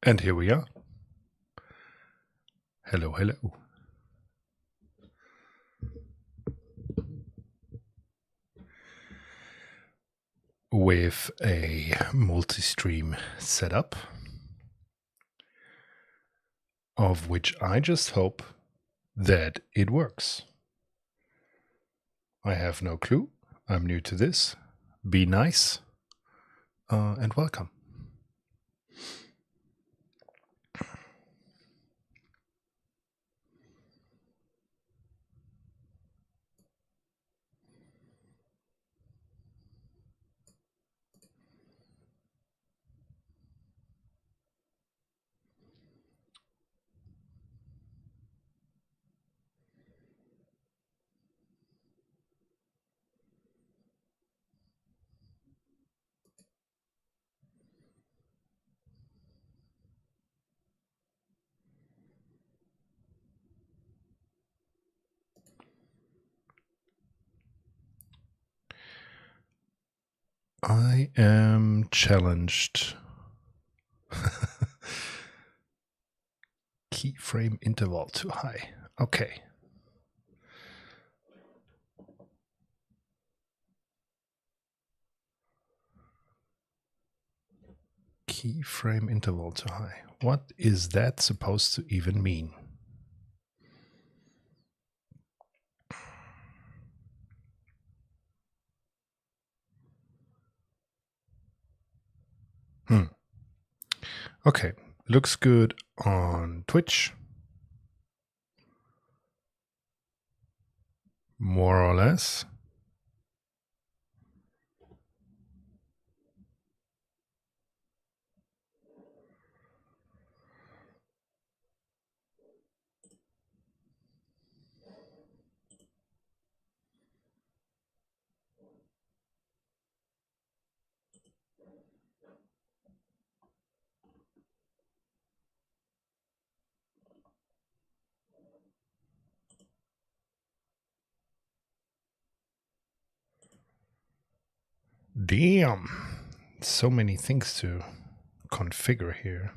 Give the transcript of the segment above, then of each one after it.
And here we are. Hello, hello. With a multi-stream setup, of which I just hope that it works. I have no clue. I'm new to this. Be nice and welcome. I am challenged. Keyframe interval too high. Okay. Keyframe interval too high. What is that supposed to even mean? Okay, looks good on Twitch. More or less. Damn. So many things to configure here.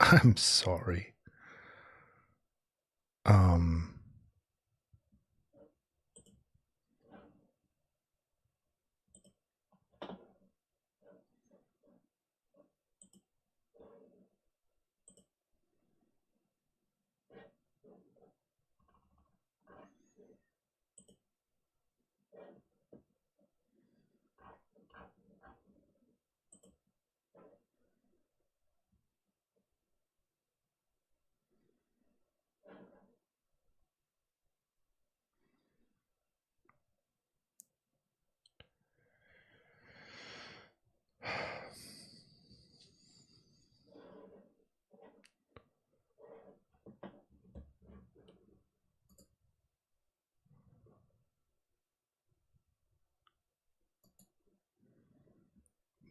I'm sorry.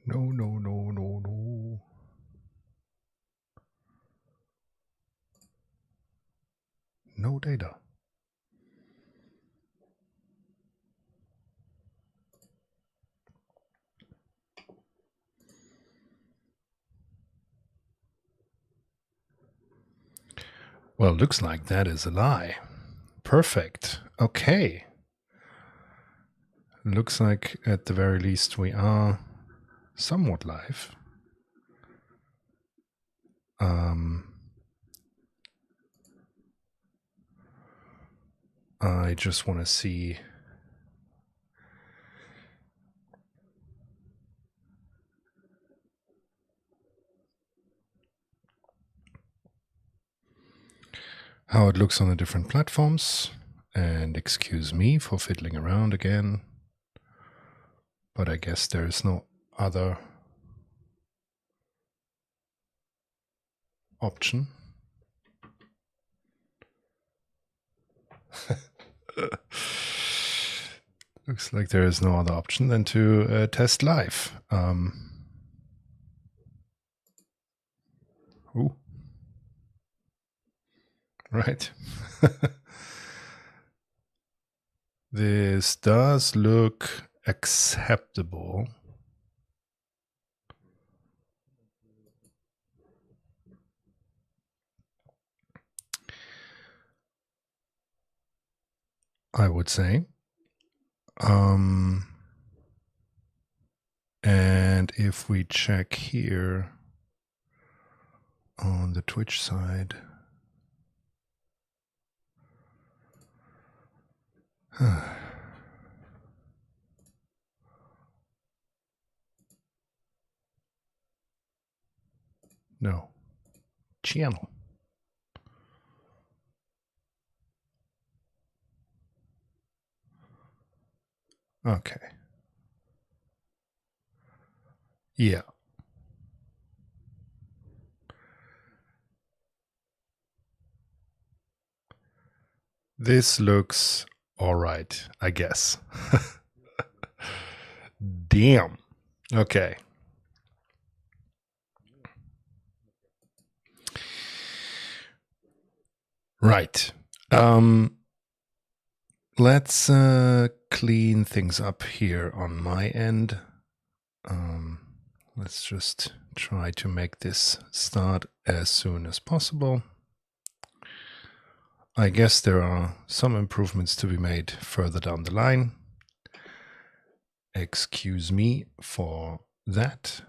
No, no, no, no, no. No data. Well, looks like that is a lie. Perfect. Okay. Looks like at the very least we are somewhat live. I just want to see how it looks on the different platforms. And excuse me for fiddling around again, but I guess there is no other option. Looks like there is no other option than to test live. Ooh. Right. This does look acceptable. I would say. And if we check here on the Twitch side, no, channel. Okay. Yeah. This looks all right, I guess. Damn. Okay. Right. Let's clean things up here on my end. Let's just try to make this start as soon as possible. I guess there are some improvements to be made further down the line. Excuse me for that.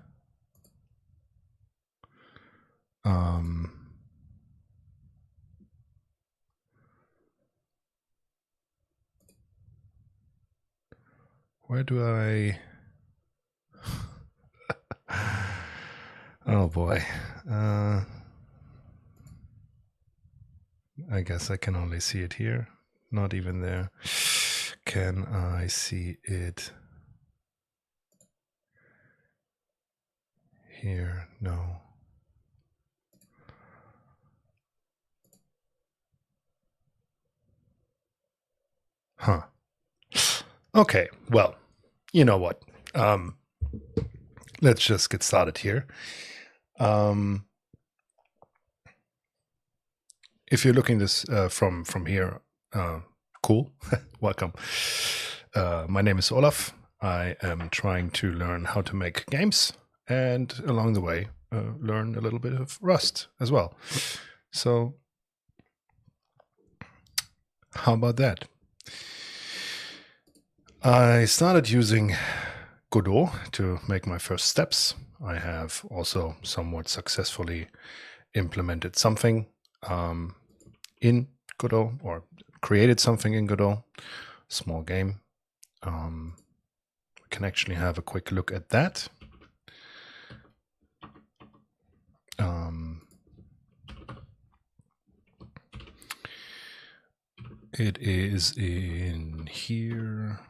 Where do I... Oh boy. I guess I can only see it here. Not even there. Can I see it here? No. Huh. Okay, well, you know what? Let's just get started here. If you're looking this from here, cool. Welcome. My name is Olaf. I am trying to learn how to make games, and along the way, learn a little bit of Rust as well. So, how about that? I started using Godot to make my first steps. I have also somewhat successfully implemented something in Godot, or created something in Godot, small game. We can actually have a quick look at that. It is in here.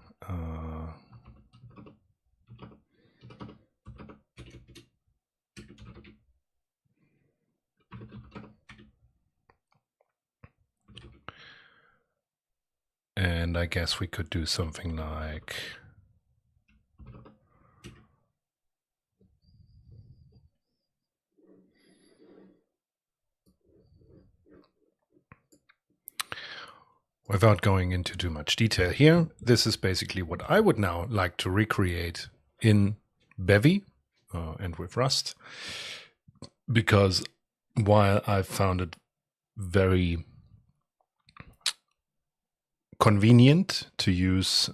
And I guess we could do something like... Without going into too much detail here, this is basically what I would now like to recreate in Bevy and with Rust. Because while I've found it very convenient to use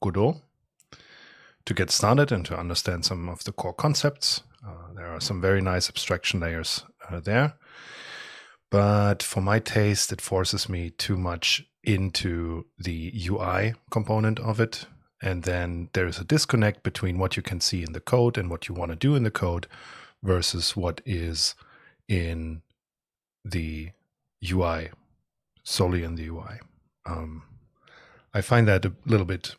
Godot to get started and to understand some of the core concepts, there are some very nice abstraction layers there. But for my taste, it forces me too much into the UI component of it. And then there's a disconnect between what you can see in the code and what you want to do in the code versus what is in the UI, solely in the UI. I find that a little bit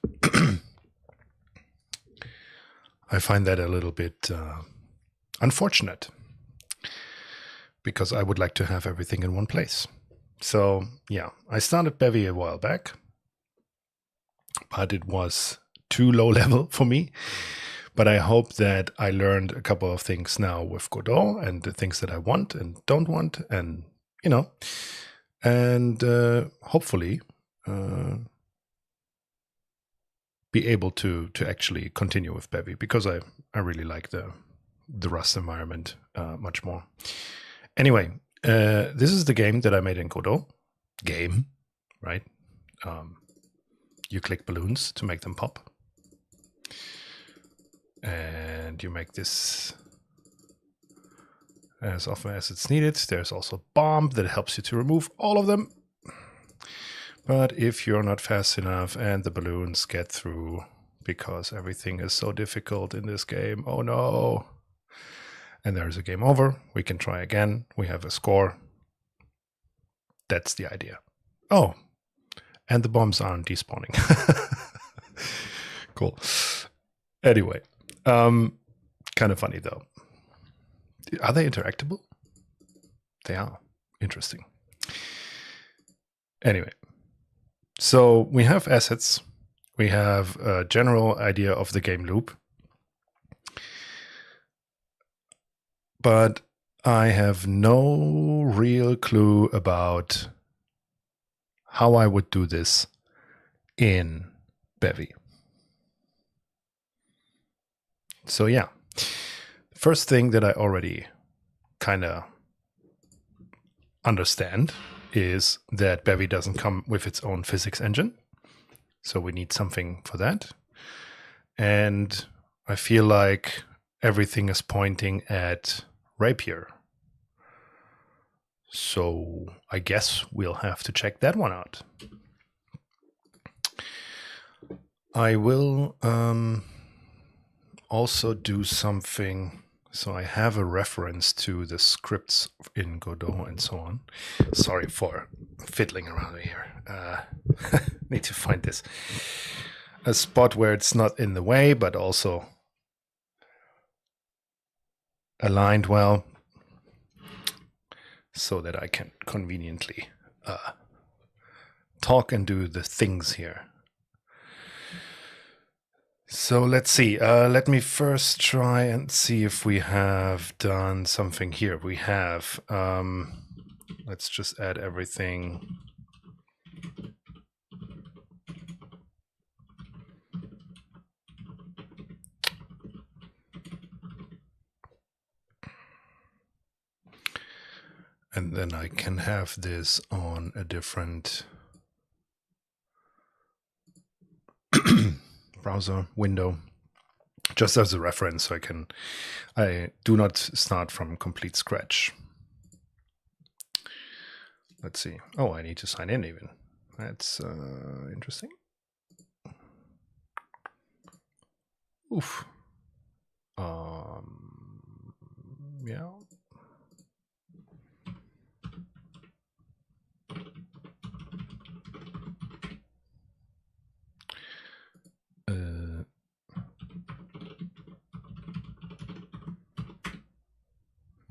unfortunate, because I would like to have everything in one place. So yeah, I started Bevy a while back, but it was too low level for me. But I hope that I learned a couple of things now with Godot, and the things that I want and don't want, and and hopefully be able to actually continue with Bevy, because I really like the Rust environment much more. Anyway, this is the game that I made in Godot. Game, right? you click balloons to make them pop. And you make this as often as it's needed. There's also a bomb that helps you to remove all of them. But if you're not fast enough and the balloons get through, because everything is so difficult in this game, oh no. And there's a game over. We can try again. We have a score. That's the idea. Oh, and the bombs aren't despawning. Cool. Anyway, kind of funny though. Are they interactable? They are. Interesting. Anyway, so we have assets. We have a general idea of the game loop. But I have no real clue about how I would do this in Bevy. So yeah, first thing that I already kind of understand is that Bevy doesn't come with its own physics engine. So we need something for that. And I feel like everything is pointing at Rapier. So I guess we'll have to check that one out. I will also do something. So I have a reference to the scripts in Godot and so on. Sorry for fiddling around here. Need to find this. A spot where it's not in the way, but also aligned well, so that I can conveniently talk and do the things here. So let's see. Let me first try and see if we have done something here. We have. Let's just add everything. And then I can have this on a different browser window, just as a reference, so I do not start from complete scratch. Let's see. Oh, I need to sign in even. That's interesting. Oof. Yeah.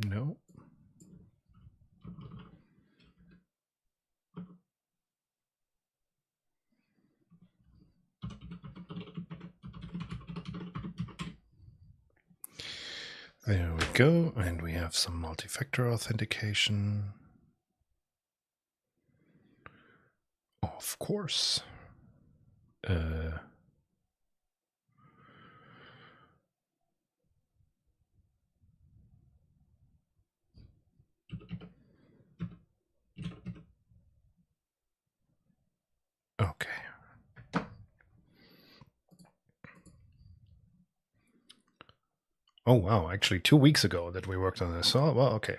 No. There we go, and we have some multi-factor authentication. Of course. Okay. Oh, wow. Actually, 2 weeks ago that we worked on this. Oh, well, okay.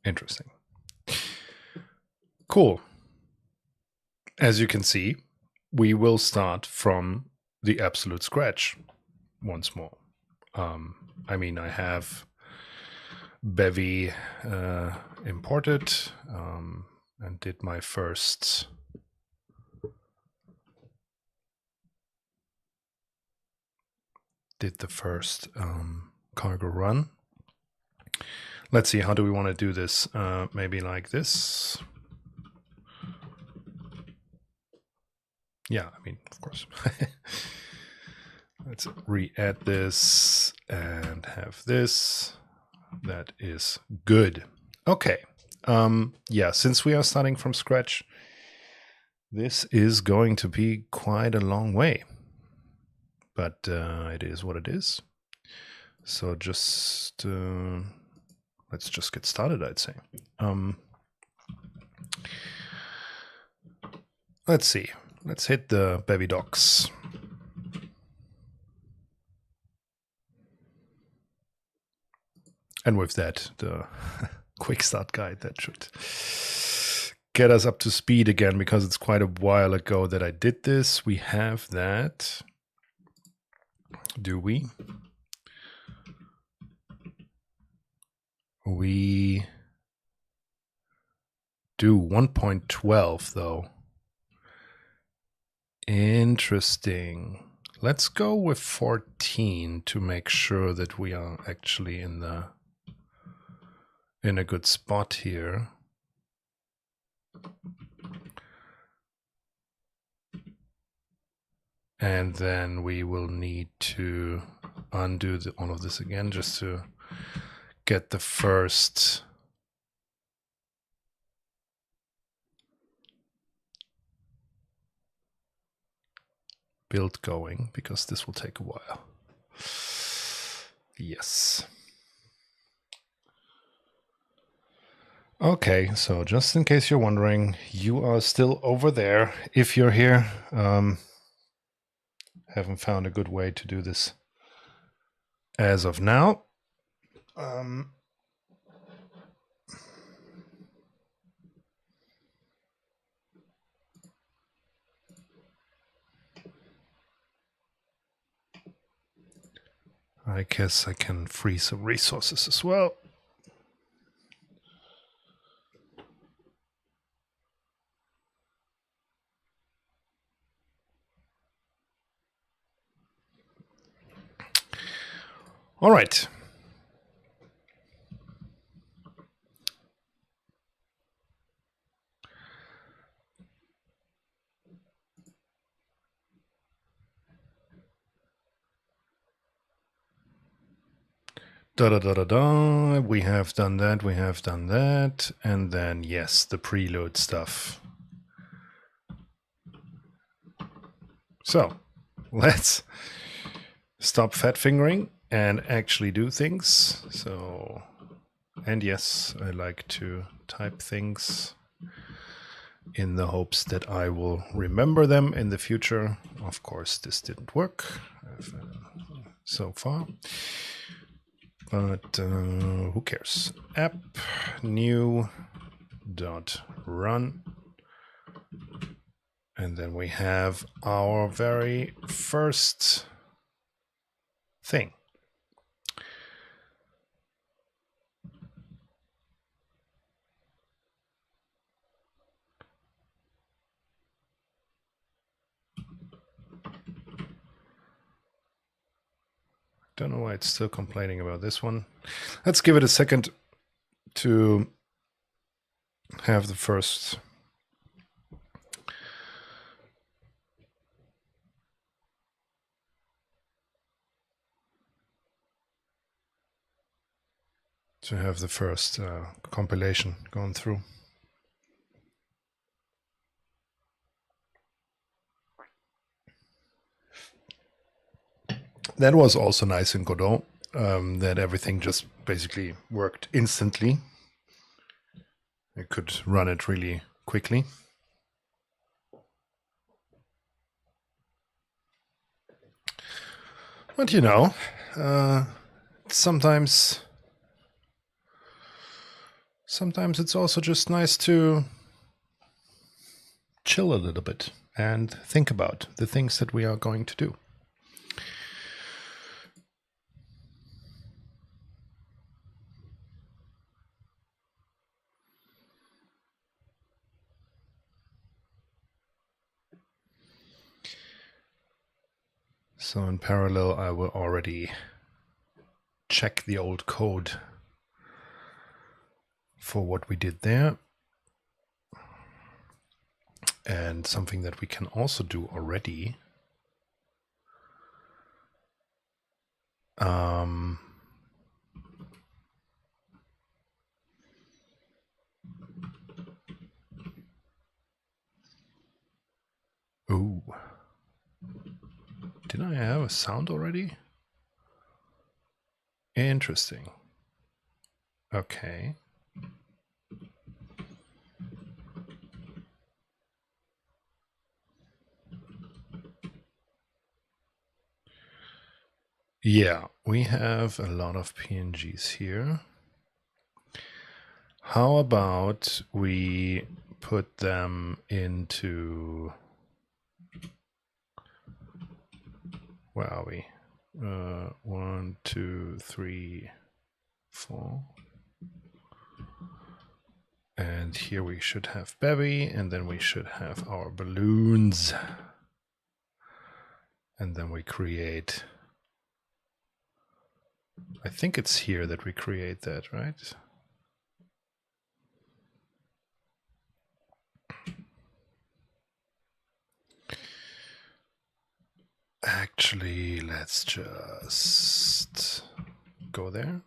Interesting. Cool. As you can see, we will start from the absolute scratch once more. I mean, I have Bevy imported and did my first cargo run. Let's see, how do we want to do this? Maybe like this. Yeah, I mean, of course. Let's re-add this and have this. That is good. Okay. Yeah, since we are starting from scratch, This is going to be quite a long way, but it is what it is. So just let's just get started, I'd say. Let's see. Let's hit the Bevy docs. And with that, the quick start guide that should get us up to speed again, because it's quite a while ago that I did this. We have that. Do we? We do 1.12 though. Interesting. Let's go with 14 to make sure that we are actually in a good spot here. And then we will need to undo all of this again just to get the first build going, because this will take a while. Yes. Okay, so just in case you're wondering, you are still over there. If you're here, haven't found a good way to do this as of now. I guess I can free some resources as well. All right. We have done that, we have done that. And then, yes, the preload stuff. So, let's stop fat fingering and actually do things. So, and yes, I like to type things in the hopes that I will remember them in the future. Of course, this didn't work so far. But who cares? App new dot run, and then we have our very first thing. Don't know why it's still complaining about this one. Let's give it a second to have the first compilation going through. That was also nice in Godot, that everything just basically worked instantly. You could run it really quickly. But you know, sometimes it's also just nice to chill a little bit and think about the things that we are going to do. So in parallel, I will already check the old code for what we did there. And something that we can also do already. Did I have a sound already? Interesting. Okay. Yeah, we have a lot of PNGs here. How about we put them into, where are we? 1, 2, 3, 4. And here we should have Bevy, and then we should have our balloons. And then we create, I think it's here that we create that, right? Actually, let's just go there.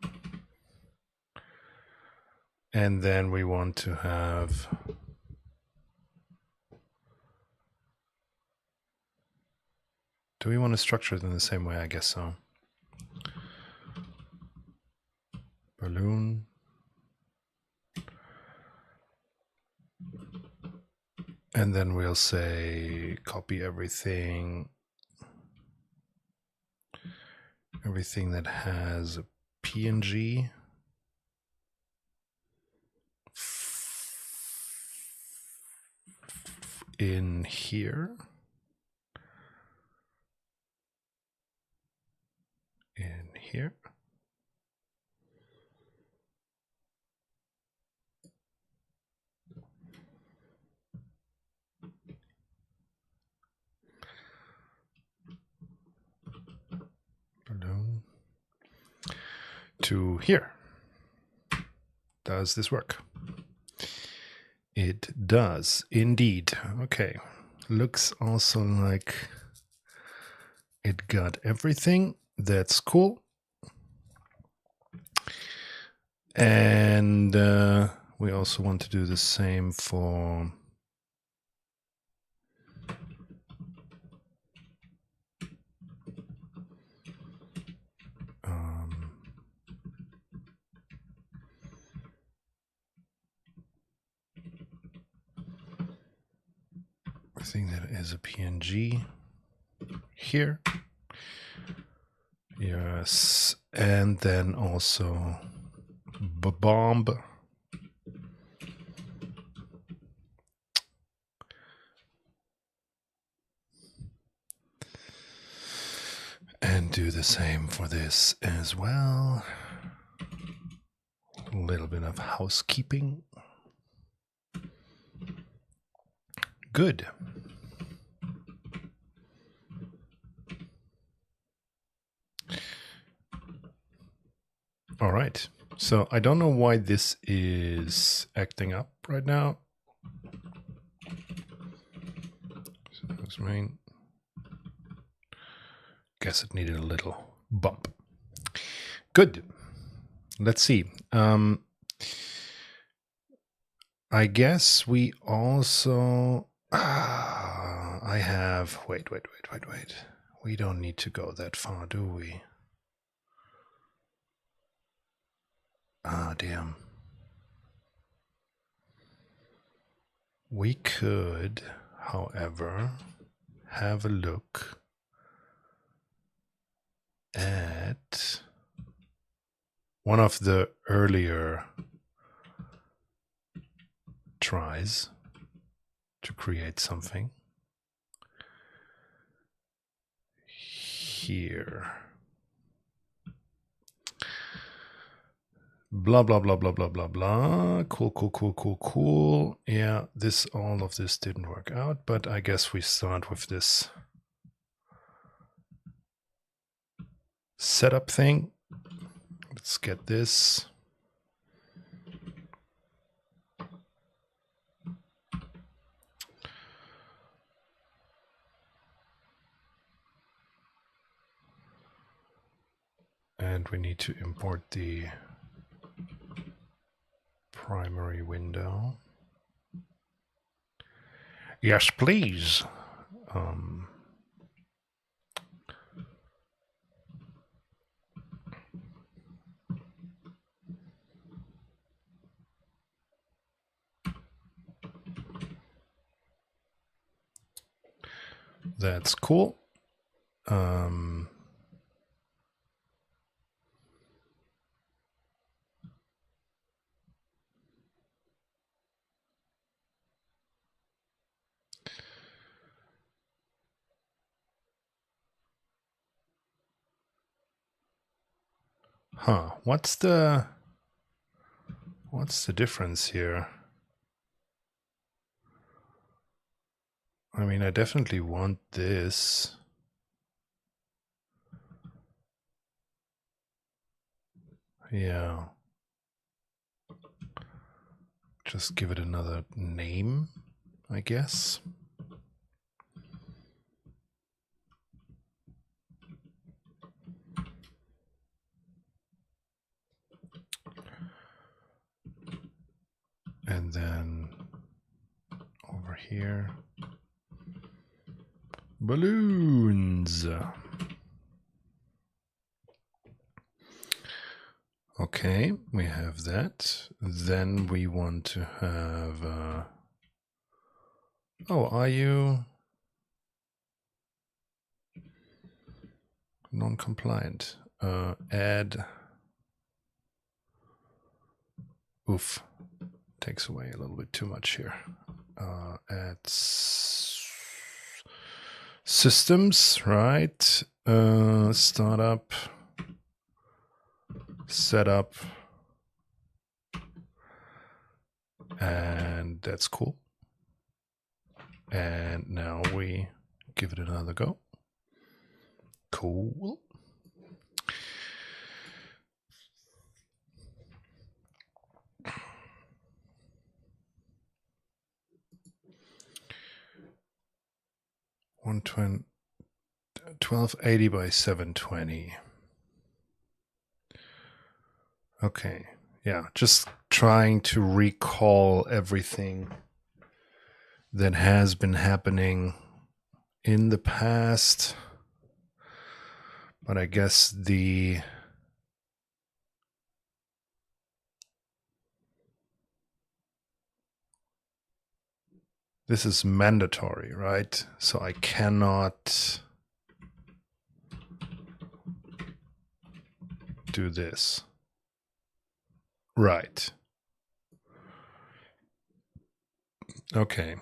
And then we want to have, do we want to structure it in the same way? I guess so. Balloon. And then we'll say copy everything that has a PNG in here. In here. Balloon. To here. Does this work? It does indeed. Okay. Looks also like it got everything. That's cool. And we also want to do the same for everything that is a PNG here. Yes, and then also bomb. And do the same for this as well. A little bit of housekeeping. Good. All right. So I don't know why this is acting up right now. So that's main. Guess it needed a little bump. Good. Let's see. I guess we also. I have. Wait. We don't need to go that far, do we? Ah, damn. We could, however, have a look at one of the earlier tries to create something here. Blah, blah, blah, blah, blah, blah, blah. Cool. Yeah, all of this didn't work out, but I guess we start with this setup thing. Let's get this. And we need to import the primary window. Yes, please. That's cool. What's the difference here? I mean, I definitely want this. Yeah. Just give it another name, I guess. And then over here, balloons. Okay, we have that. Then we want to have... oh, are you non-compliant? Add... Oof. Takes away a little bit too much here. Add systems, right? Startup. Setup. And that's cool. And now we give it another go. Cool. $120, 1280 by 720. Okay. Yeah, just trying to recall everything that has been happening in the past. But I guess this is mandatory, right? So I cannot do this. Right. Okay.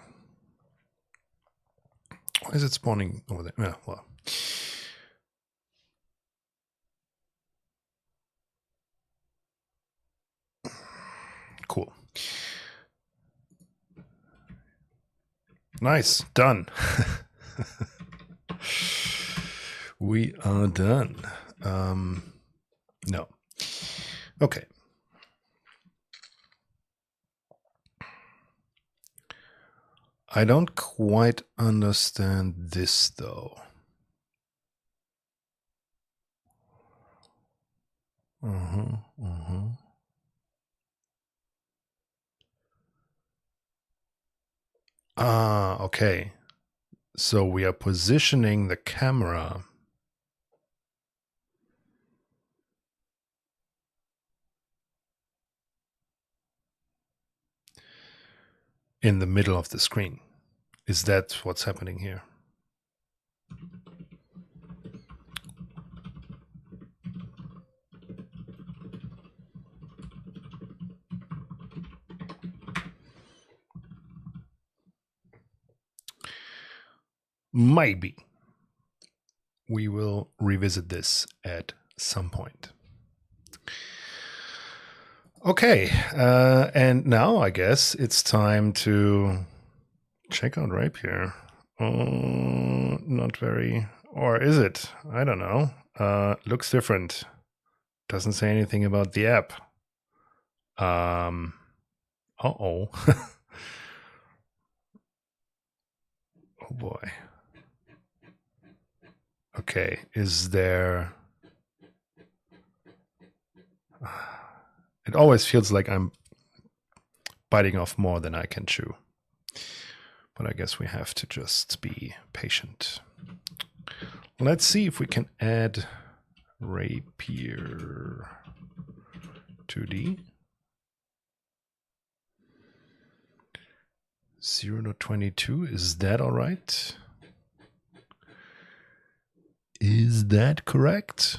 Why is it spawning over there? Yeah, well. Cool. Nice. Done. We are done. No. Okay. I don't quite understand this though. Ah, okay. So we are positioning the camera in the middle of the screen. Is that what's happening here? Maybe. We will revisit this at some point. Okay, and now I guess it's time to check out Rapier. Not very, or is it? I don't know. Looks different. Doesn't say anything about the app. Uh-oh. Oh boy. Okay, is there... It always feels like I'm biting off more than I can chew. But I guess we have to just be patient. Let's see if we can add Rapier 2D. 0.22, is that all right? Is that correct?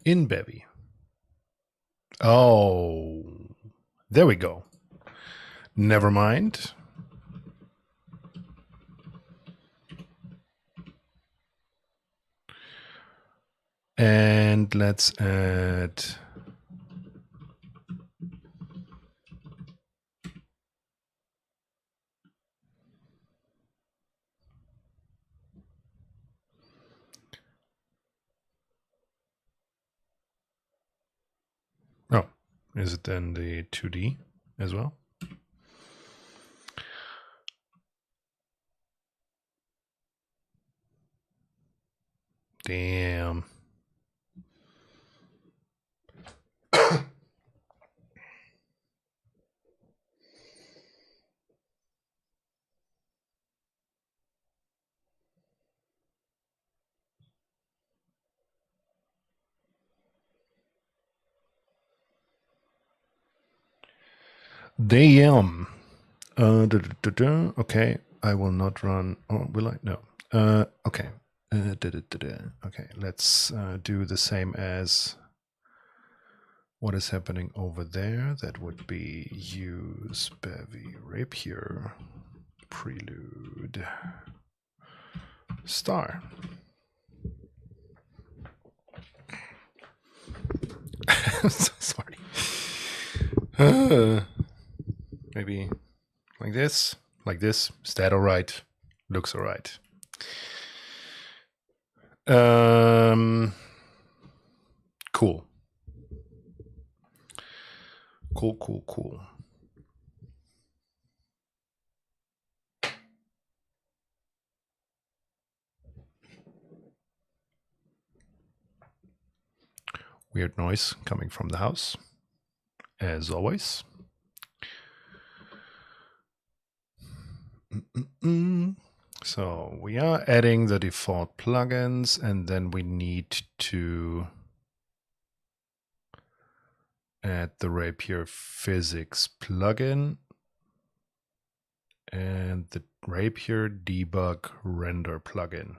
In Bevy. Oh, there we go. Never mind. And let's add oh, is it then the 2D as well? Damn. Damn. Okay, I will not run. Oh, will I? No. Okay. Okay, let's do the same as what is happening over there. That would be use Bevy Rapier prelude star. I'm so sorry. Maybe like this. Like this. Is that alright? Looks alright. Cool. Cool. Weird noise coming from the house, as always. So we are adding the default plugins, and then we need to add the Rapier Physics plugin and the Rapier Debug Render plugin.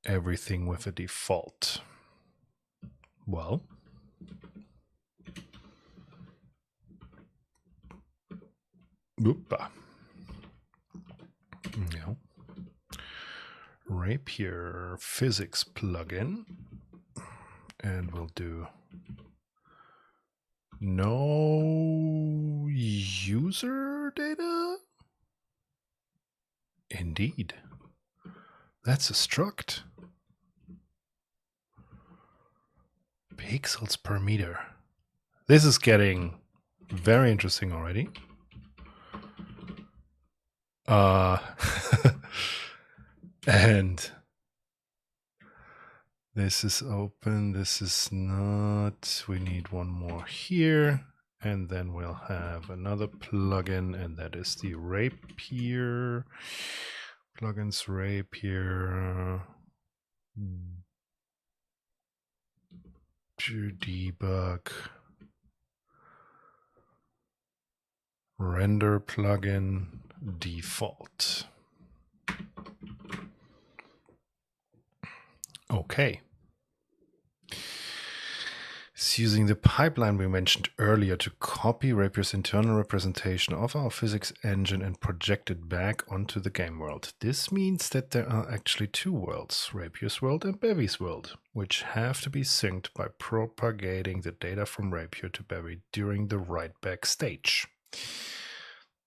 Everything with a default. Well, oopa. No. Rapier Physics plugin, and we'll do no user data. Indeed, that's a struct. Pixels per meter. This is getting very interesting already. And this is open, this is not. We need one more here, and then we'll have another plugin, and that is the Rapier plugins. Rapier to debug render plugin default. Okay. It's using the pipeline we mentioned earlier to copy Rapier's internal representation of our physics engine and project it back onto the game world. This means that there are actually two worlds, Rapier's world and Bevy's world, which have to be synced by propagating the data from Rapier to Bevy during the write-back stage.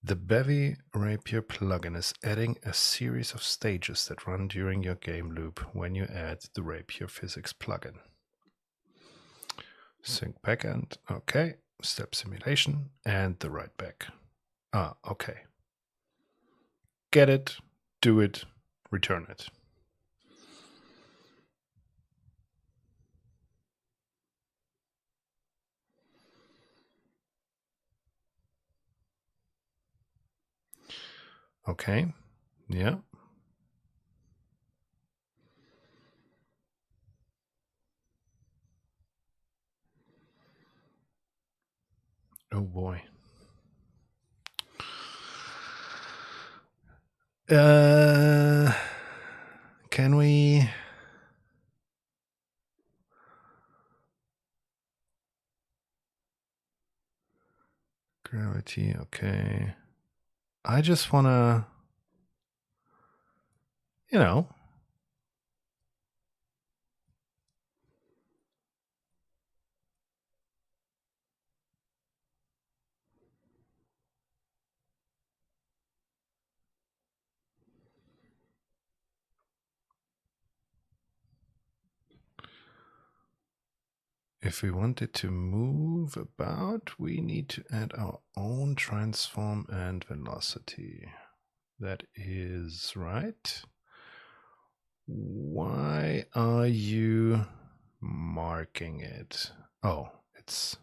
The Bevy Rapier plugin is adding a series of stages that run during your game loop when you add the Rapier Physics plugin. Sync backend, okay. Step simulation and the write back. Okay. Get it, do it, return it. Okay, yeah. Oh boy. Can we? Gravity, okay. I just want to, you know, if we want it to move about, we need to add our own transform and velocity. That is right. Why are you marking it? Oh, it's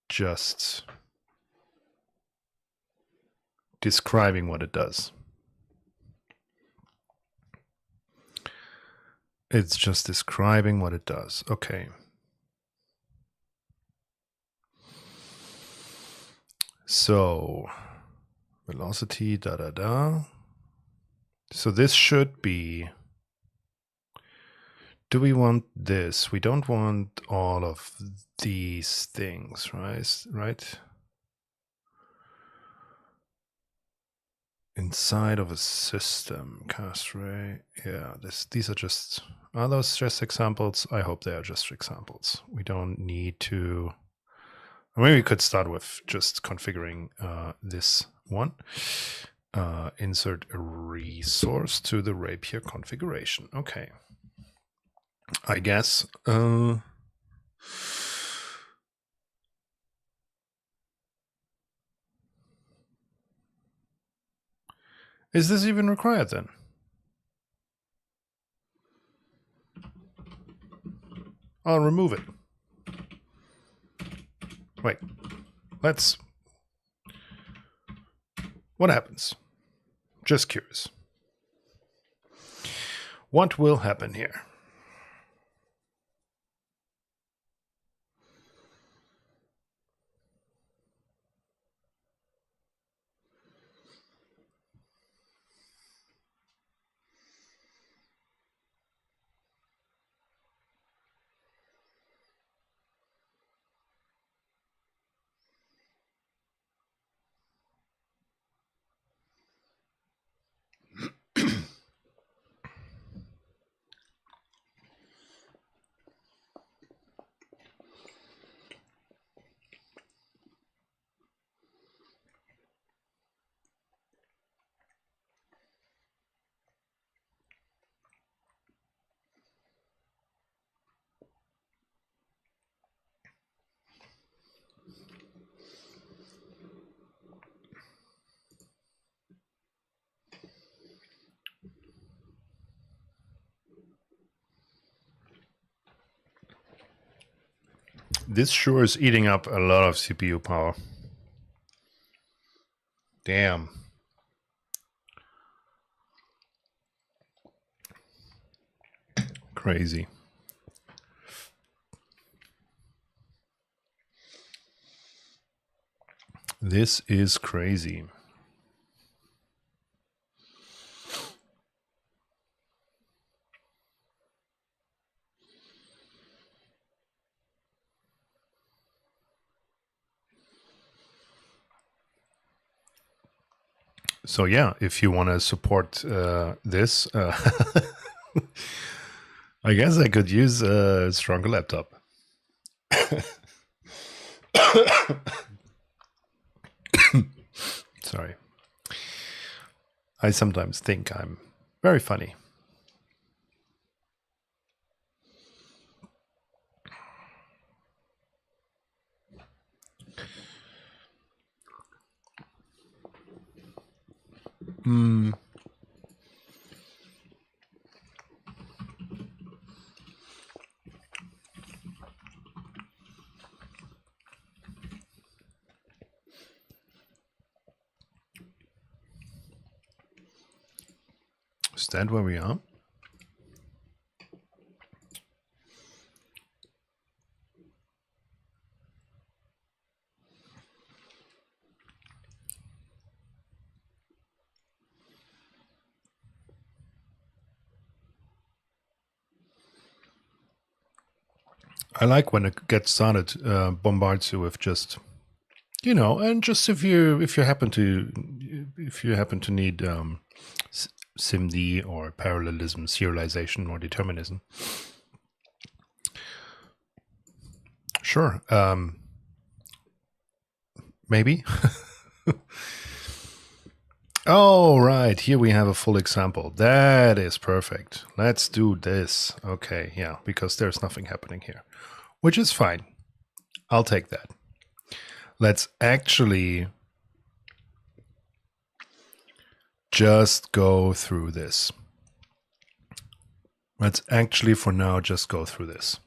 just describing what it does. It's just describing what it does. Okay. So, velocity, da da da. So this should be, do we want this? We don't want all of these things, right? Inside of a system, cast ray. Yeah, these are just, are those just examples? I hope they are just examples. We don't need to, maybe we could start with just configuring this one. Insert a resource to the rapier configuration. Okay. I guess. Is this even required then? I'll remove it. Wait, let's. What happens? Just curious. What will happen here? This sure is eating up a lot of CPU power. Damn. Crazy. This is crazy. So yeah, if you want to support this, I guess I could use a stronger laptop. Sorry. I sometimes think I'm very funny. Is that where we are? I like when it gets started, bombards you with just, and just if you happen to need SIMD or parallelism, serialization, or determinism. Sure. Maybe. Oh, right. Here we have a full example. That is perfect. Let's do this. Okay, yeah, because there's nothing happening here, which is fine. I'll take that. Let's actually just go through this. Let's actually, for now, just go through this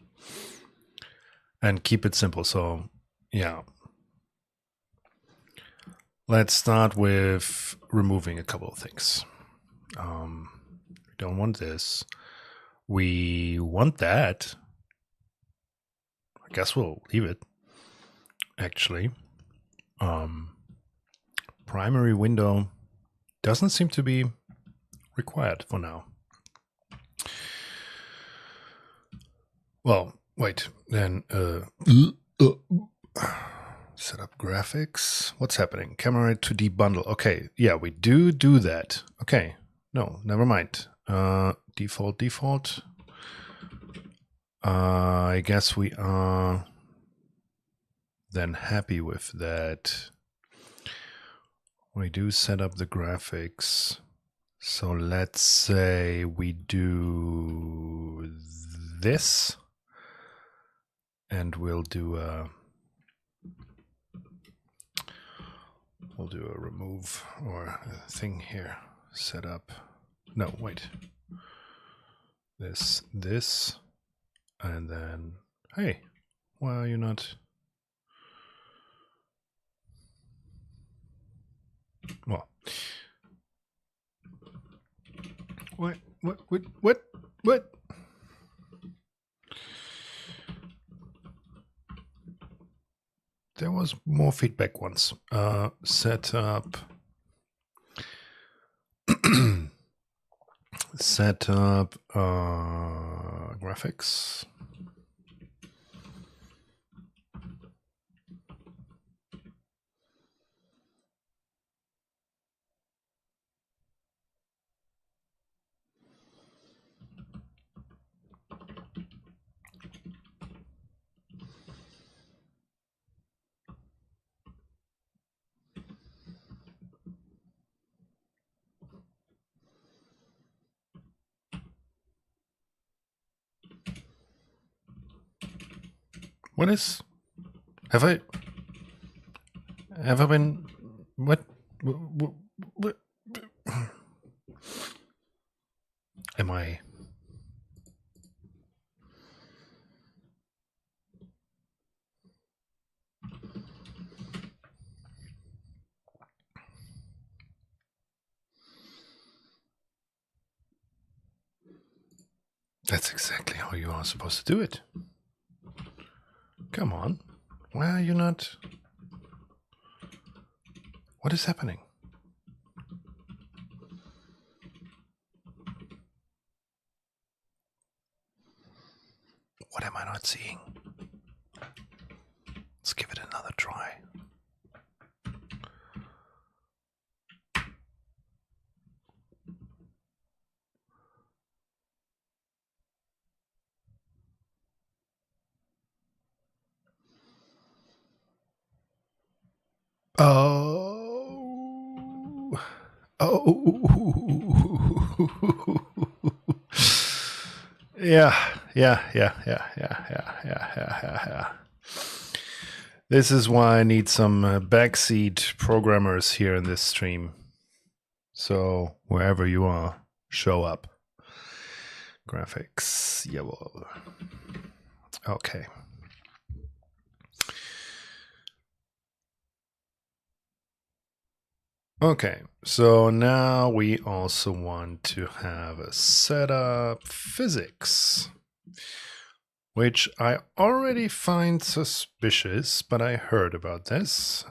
and keep it simple. So, yeah. Let's start with removing a couple of things. We don't want this. We want that. I guess we'll leave it, actually. Primary window doesn't seem to be required for now. Well, wait, then set up graphics. What's happening? Camera to debundle. Okay, yeah, we do that. Okay, no, never mind. Default. I guess we are then happy with that. We do set up the graphics. So let's say we do this, and we'll do a remove or a thing here. Set up. No, wait. This, and then, hey, why are you not? Well, what? There was more feedback once. Set up. Set up graphics. What is? Have I been? What am I? That's exactly how you are supposed to do it. Come on. Why are you not? What is happening? What am I not seeing? Let's give it another try. Oh. Yeah. This is why I need some backseat programmers here in this stream. So wherever you are, show up. Graphics, jawohl. Okay. Okay, so now we also want to have a setup physics, which I already find suspicious, but I heard about this.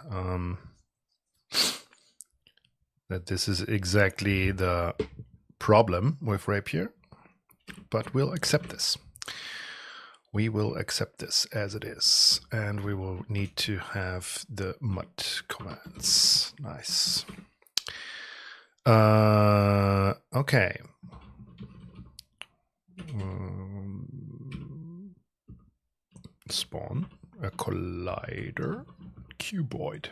That this is exactly the problem with Rapier, but we'll accept this. we will accept this as it is, and we will need to have the mut commands. Nice. Okay. Spawn a collider cuboid.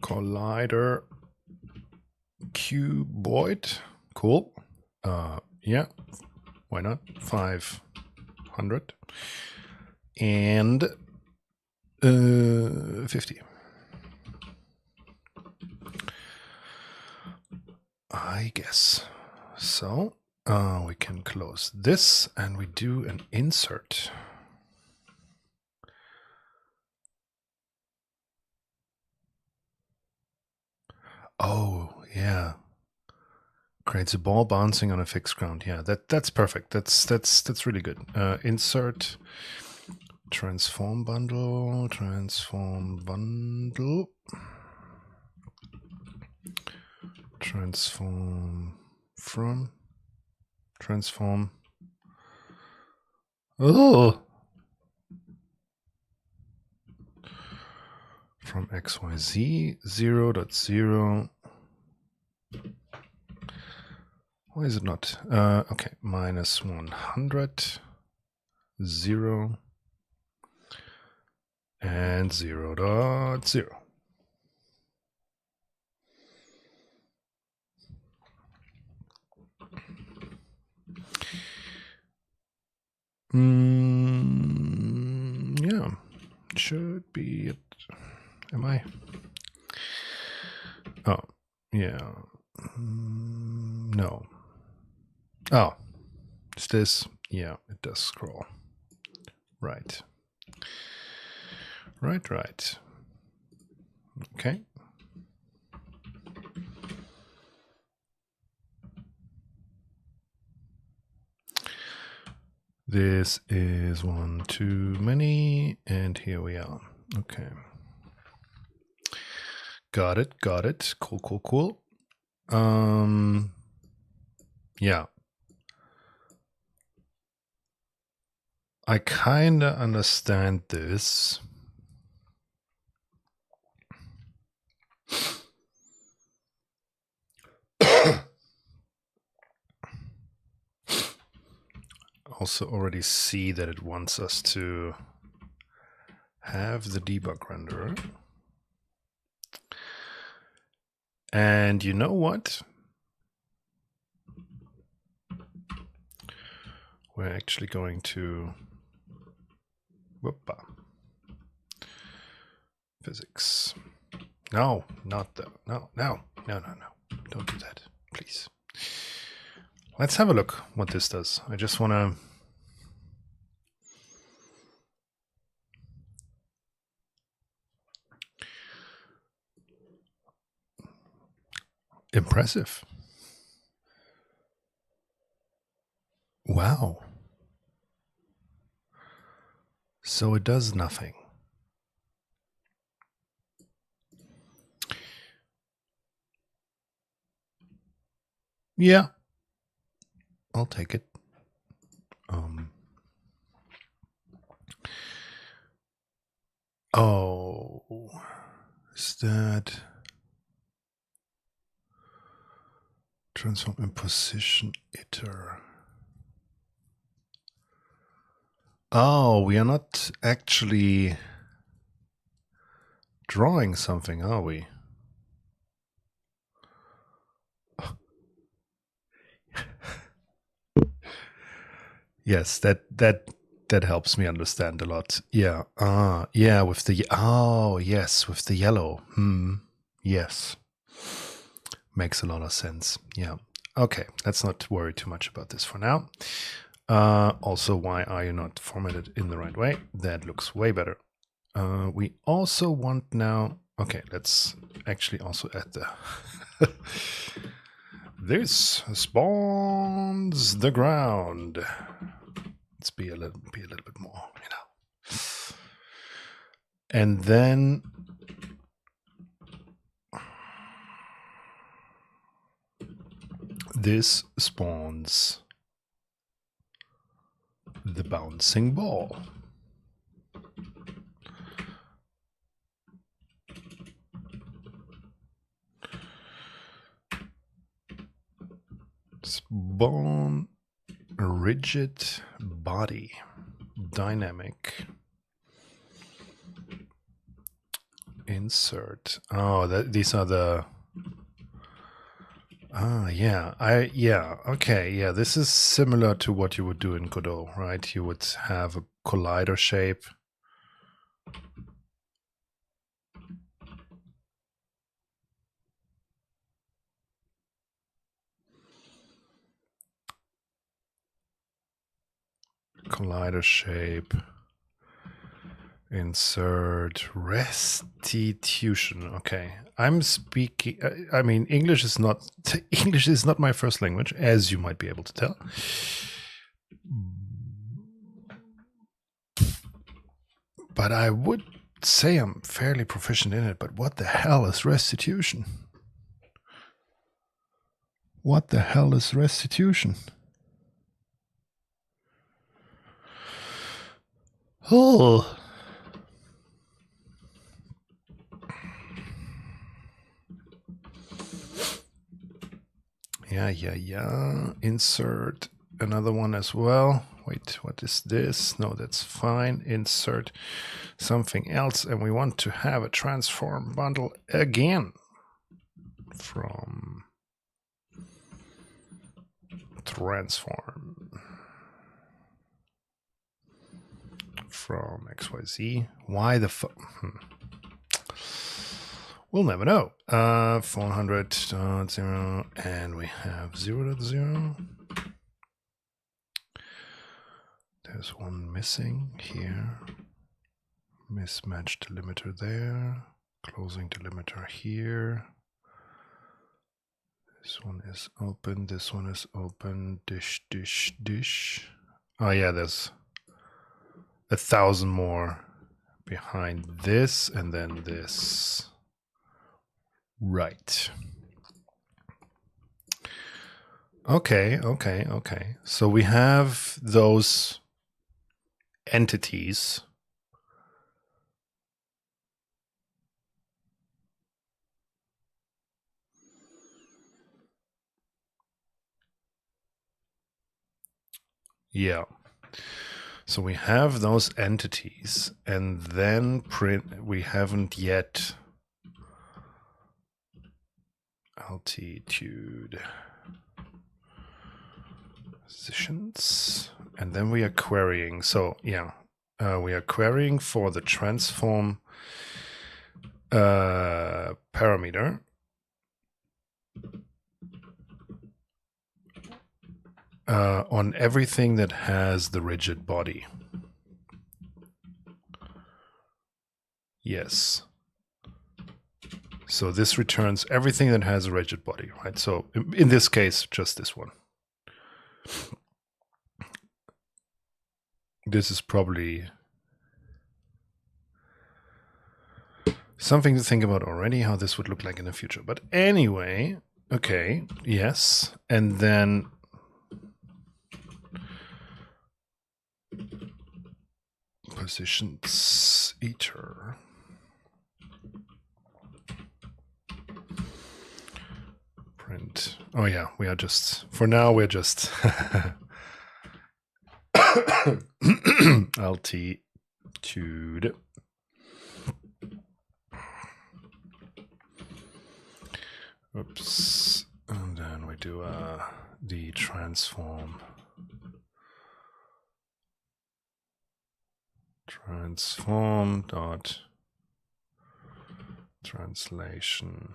Collider cuboid. Cool. Yeah, why not? 500 and 50. I guess. So we can close this and we do an insert. Oh, yeah. Creates a ball bouncing on a fixed ground. Yeah, that's perfect. That's really good. Insert transform bundle, transform from transform. Oh, from XYZ 0.0. Why is it not? Okay, minus 100, 0, and 0.0. Yeah, should be it. Am I? Oh, yeah. No. Oh, is this? Yeah, it does scroll. Right. Right. Okay. This is one too many, and here we are. Okay. Got it. Cool. Yeah. I kinda understand this. Also already see that it wants us to have the debug renderer. And you know what? We're actually going to physics. No, not the no. Don't do that, please. Let's have a look what this does. I just want to impressive. Wow. So it does nothing. Yeah. I'll take it. Oh, is that transform in position iter? Oh, we are not actually drawing something, are we? Yes, that helps me understand a lot. Yeah. Yeah, with the yes, with the yellow. Yes. Makes a lot of sense. Yeah. Okay, let's not worry too much about this for now. Also, why are you not formatted in the right way? That looks way better. We also want now. Okay, let's actually also add the. This spawns the ground. Let's be a little bit more, And then this spawns the bouncing ball. Bone, rigid body, dynamic. Insert. Oh, these are the. Yeah. Okay. Yeah, this is similar to what you would do in Godot, right? You would have a collider shape. Collider shape. Insert restitution. Okay, I'm speaking. I mean, English is not my first language, as you might be able to tell. But I would say I'm fairly proficient in it. But what the hell is restitution? What the hell is restitution? Oh. Yeah. Insert another one as well. Wait, what is this? No, that's fine. Insert something else. And we want to have a transform bundle again from transform from XYZ. Why the fuck? We'll never know. 400.0 and we have 0.0. There's one missing here. Mismatch delimiter there. Closing delimiter here. This one is open. This one is open. Dish, dish, dish. Oh yeah, there's 1,000 more behind this and then this. Right. Okay. So we have those entities. Yeah. So we have those entities and then print, we haven't yet altitude positions, and then we are querying. So yeah, we are querying for the transform parameter. On everything that has the rigid body. Yes. So this returns everything that has a rigid body, right? So in this case, just this one. This is probably something to think about already, how this would look like in the future. But anyway, okay, yes. And then positions eater. Print. Oh yeah, we are just, for now, we're just altitude. Oops. And then we do the transform. Transform dot translation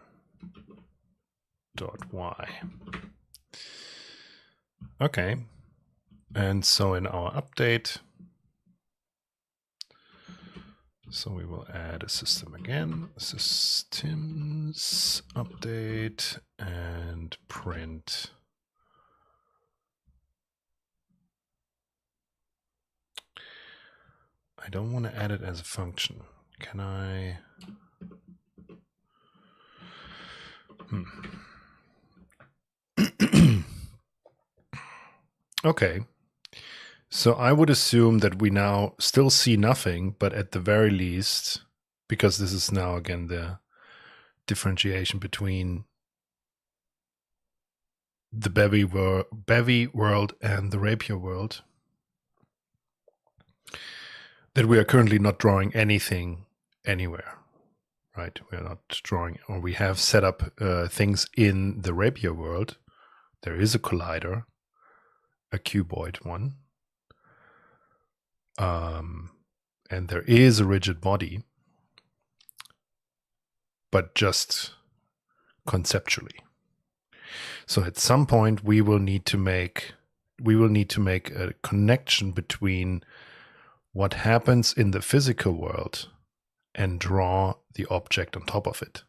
dot y. Okay. And so in our update, so we will add a system again, systems update and print. I don't want to add it as a function. Can I? Okay. So I would assume that we now still see nothing, but at the very least, because this is now again the differentiation between the Bevy world and the rapier world, that we are currently not drawing anything anywhere, right? We are not drawing, or we have set up things in the rapier world. There is a collider, a cuboid one, and there is a rigid body, but just conceptually. So at some point we will need to make a connection between what happens in the physical world and draw the object on top of it.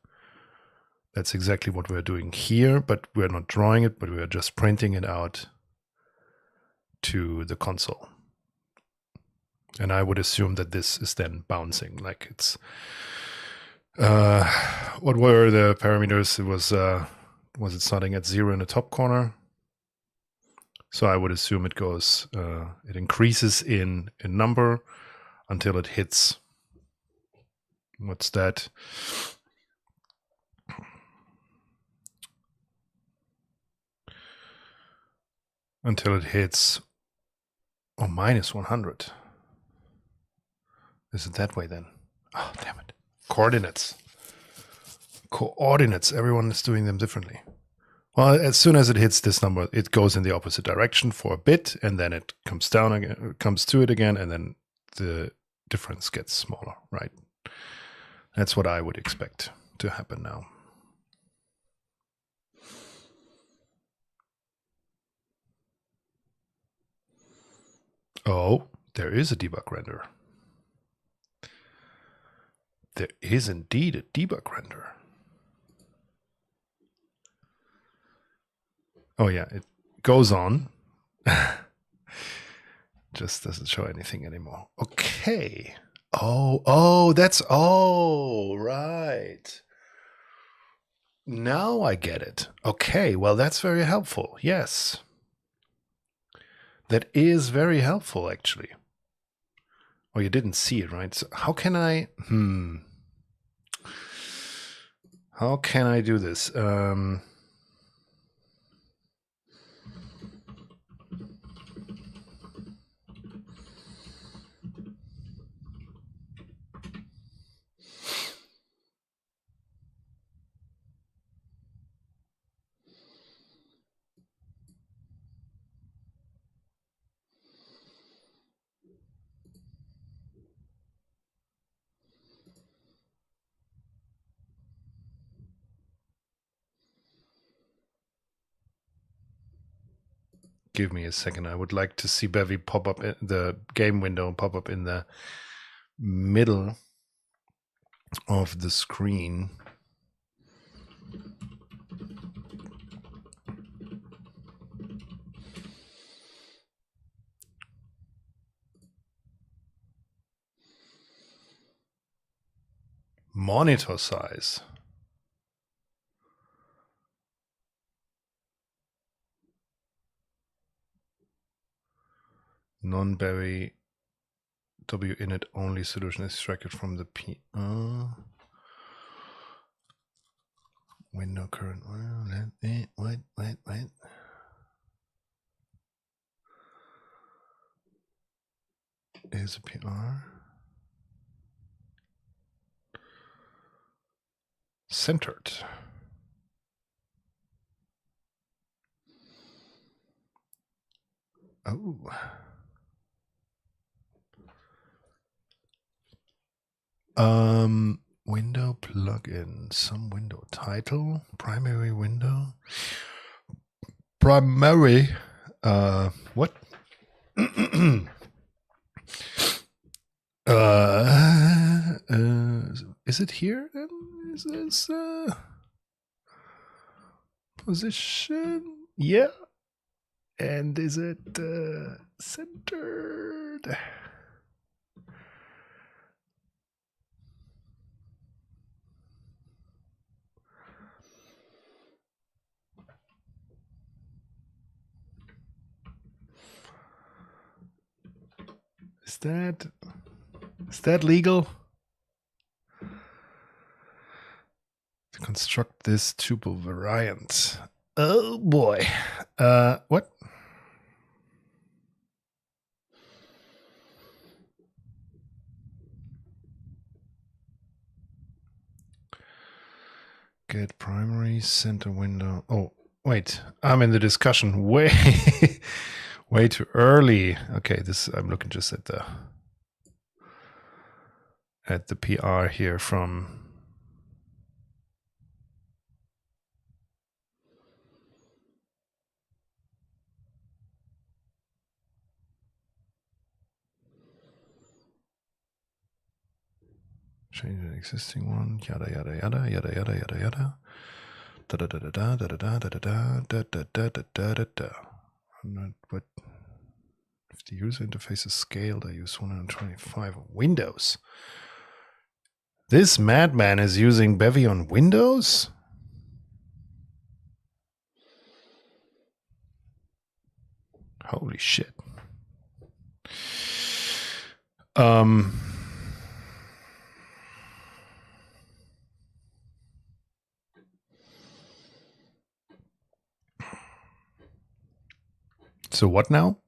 That's exactly what we're doing here, but we're not drawing it, but we're just printing it out to the console. And I would assume that this is then bouncing, like it's what were the parameters? It was it starting at 0 in the top corner? So I would assume it goes, it increases in number until it hits, what's that? Until it hits, minus 100. Is it that way then? Oh, damn it. Coordinates. Everyone is doing them differently. Well, as soon as it hits this number, it goes in the opposite direction for a bit, and then it comes down again, comes to it again, and then the difference gets smaller, right? That's what I would expect to happen now. Oh, there is a debug render. There is indeed a debug render. Oh yeah, it goes on. Just doesn't show anything anymore. Okay. Oh, that's, right. Now I get it. Okay, well, that's very helpful. Yes. That is very helpful, actually. Oh, you didn't see it, right? So how can I, how can I do this? Give me a second. I would like to see Bevy pop up in the game window, pop up in the middle of the screen. Monitor size. Non-Bevy WInit only solution is extracted from the window current. Wait. Is a PR. Centered. Oh. Window plugin, some window title, primary window, primary, what? Is it here then? Is this, position? Yeah. And is it, centered? Is that legal? To construct this tuple variant. Oh boy. What? Get primary center window. Oh, wait. I'm in the discussion. Way way too early. Okay, I'm looking just at the PR here from change an existing one, yada yada yada yada yada yada yada. Da da da da da da da da da da da da da da da da. But if the user interface is scaled, I use 125 on Windows. This madman is using Bevy on Windows? Holy shit. So what now?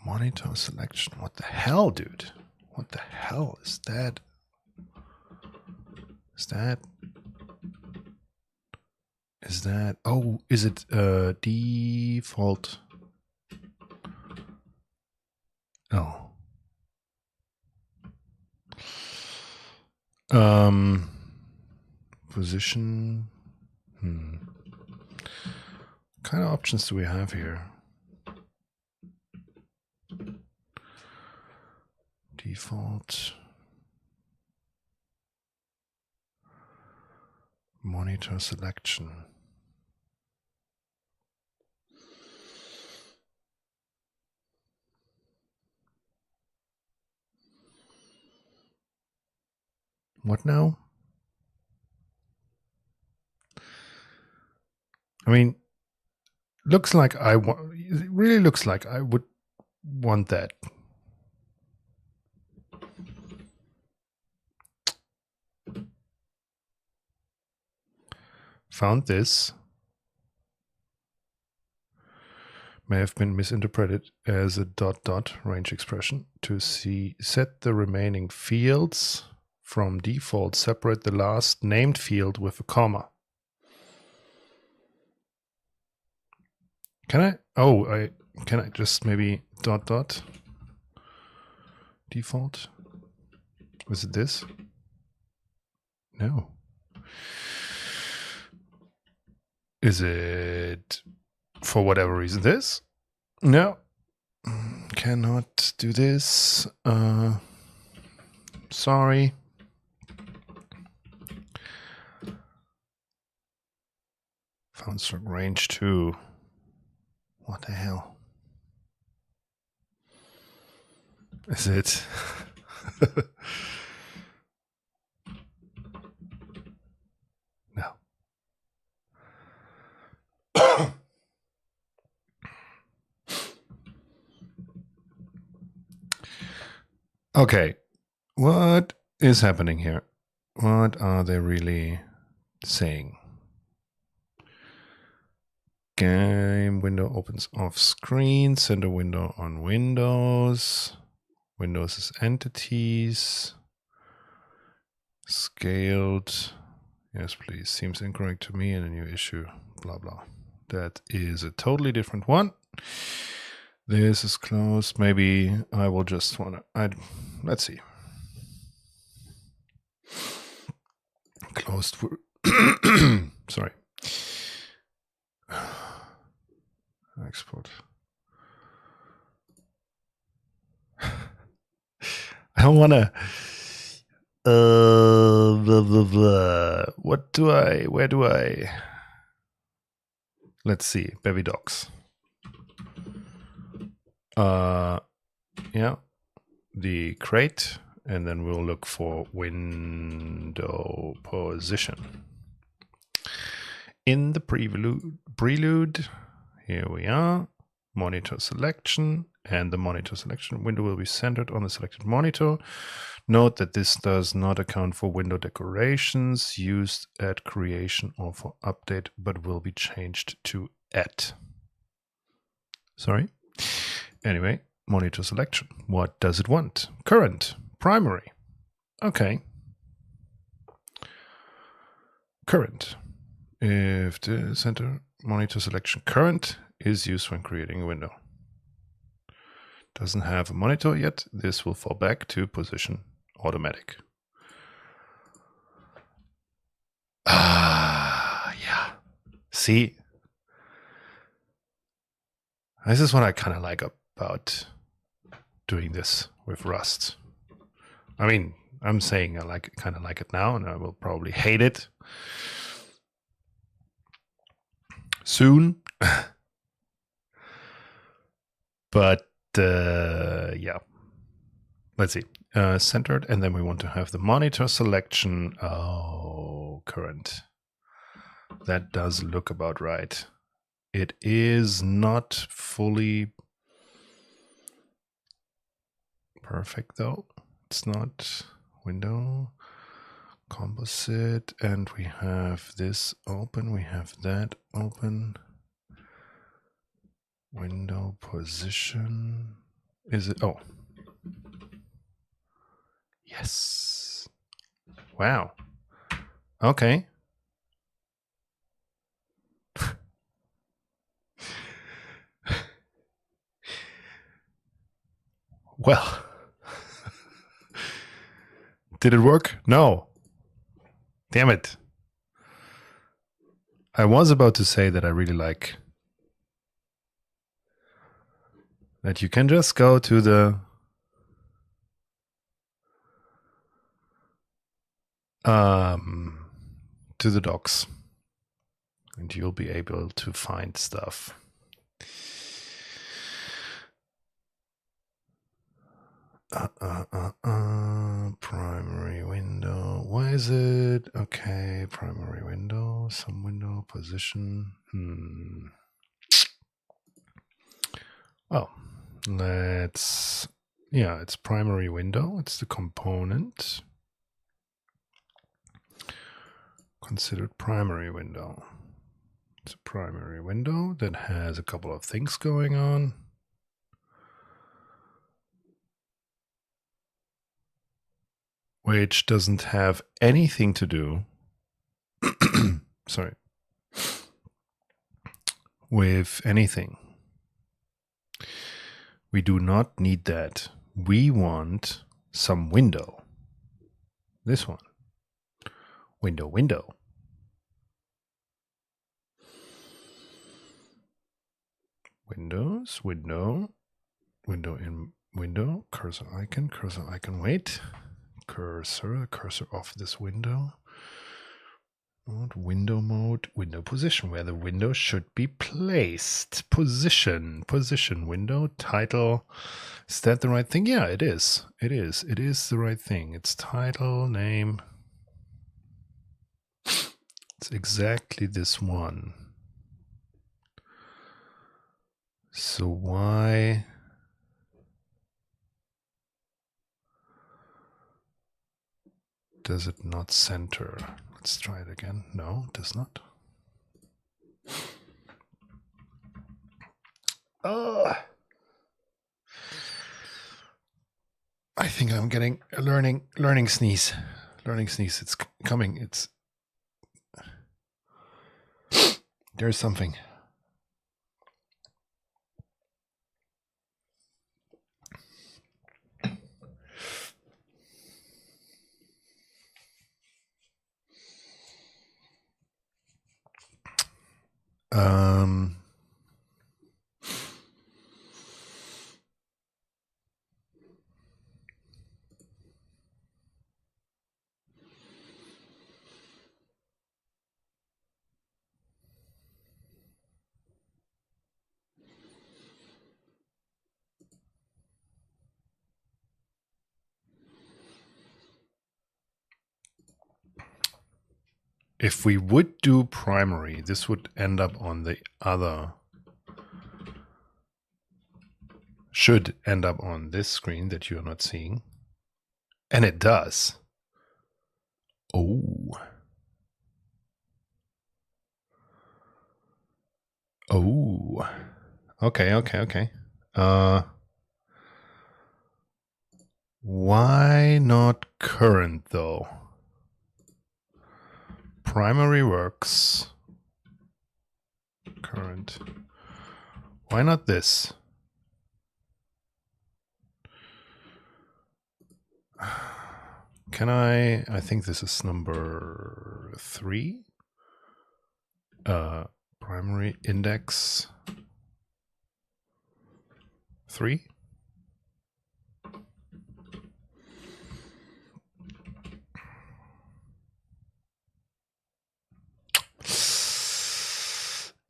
Monitor selection. What the hell, dude? What the hell is that? Oh, is it default? Oh. Position. What kind of options do we have here? Default. Monitor selection. What now? I mean, looks like it really looks like I would want that. Found this. May have been misinterpreted as a ... range expression. To set the remaining fields from default, separate the last named field with a comma. Can I? Oh, can I just maybe ... default? Was it this? No. Is it for whatever reason this? No. Cannot do this. Sorry. Found struct range 2. What the hell? Is it? No. Okay. What is happening here? What are they really saying? Game window opens off screen, center window on Windows. Windows is entities. Scaled. Yes, please. Seems incorrect to me and a new issue. Blah, blah. That is a totally different one. This is closed. Maybe I will just want to... let's see. Closed for... Sorry. Export. I don't want to... blah, blah, blah. Where do I... Let's see. Bevy docs. Yeah, the crate, and then we'll look for window position. In the prelude, here we are, monitor selection, and the monitor selection window will be centered on the selected monitor. Note that this does not account for window decorations used at creation or for update, but will be changed to at. Sorry. Anyway, monitor selection. What does it want? Current, primary. Okay. Current. If the center monitor selection current is used when creating a window. Doesn't have a monitor yet, this will fall back to position automatic. Yeah. See, this is what I kind of like about doing this with Rust. I mean, I'm saying I kind of like it now, and I will probably hate it soon. But yeah, let's see. Centered, and then we want to have the monitor selection. Oh, current. That does look about right. It is not fully perfect though. It's not window composite, and we have this open, we have that open. Window position. Is it? Oh. Yes. Wow. Okay. Well. Did it work? No. Damn it. I was about to say that I really like that you can just go to the docs and you'll be able to find stuff. Primary window. Why is it? Okay, primary window, some window position. Oh, let's, yeah, it's primary window. It's the component considered primary window. It's a primary window that has a couple of things going on. Which doesn't have anything to do, sorry, with anything. We do not need that. We want some window. This one. Window, window. Windows, window, window in window, cursor icon, wait. Cursor off this window. Window mode, window position, where the window should be placed. Position, window, title. Is that the right thing? Yeah, it is. It is the right thing. It's title, name. It's exactly this one. So why? Does it not center? Let's try it again. No, it does not. I think I'm getting a learning sneeze. Learning sneeze. It's coming. It's there's something. if we would do primary, this would end up on the other, should end up on this screen that you're not seeing. And it does. Oh. Oh. Okay. Why not current though? Primary works. Current. Why not this? Can I think this is number 3. Primary index 3.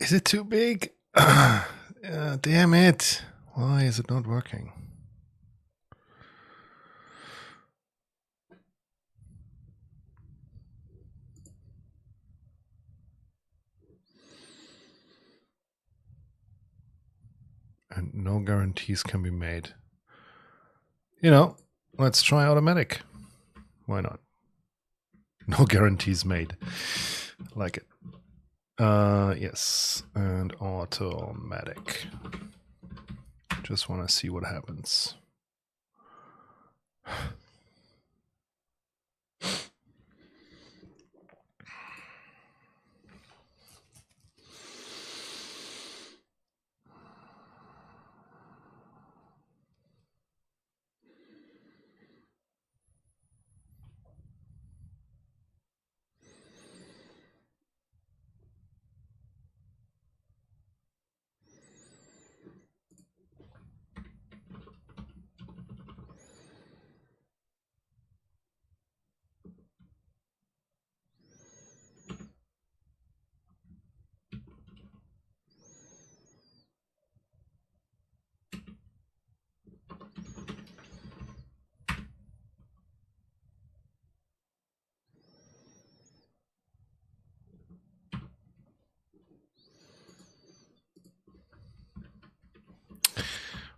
Is it too big? Damn it. Why is it not working? And no guarantees can be made. You know, let's try automatic. Why not? No guarantees made. Like it. Yes, and automatic. Just want to see what happens.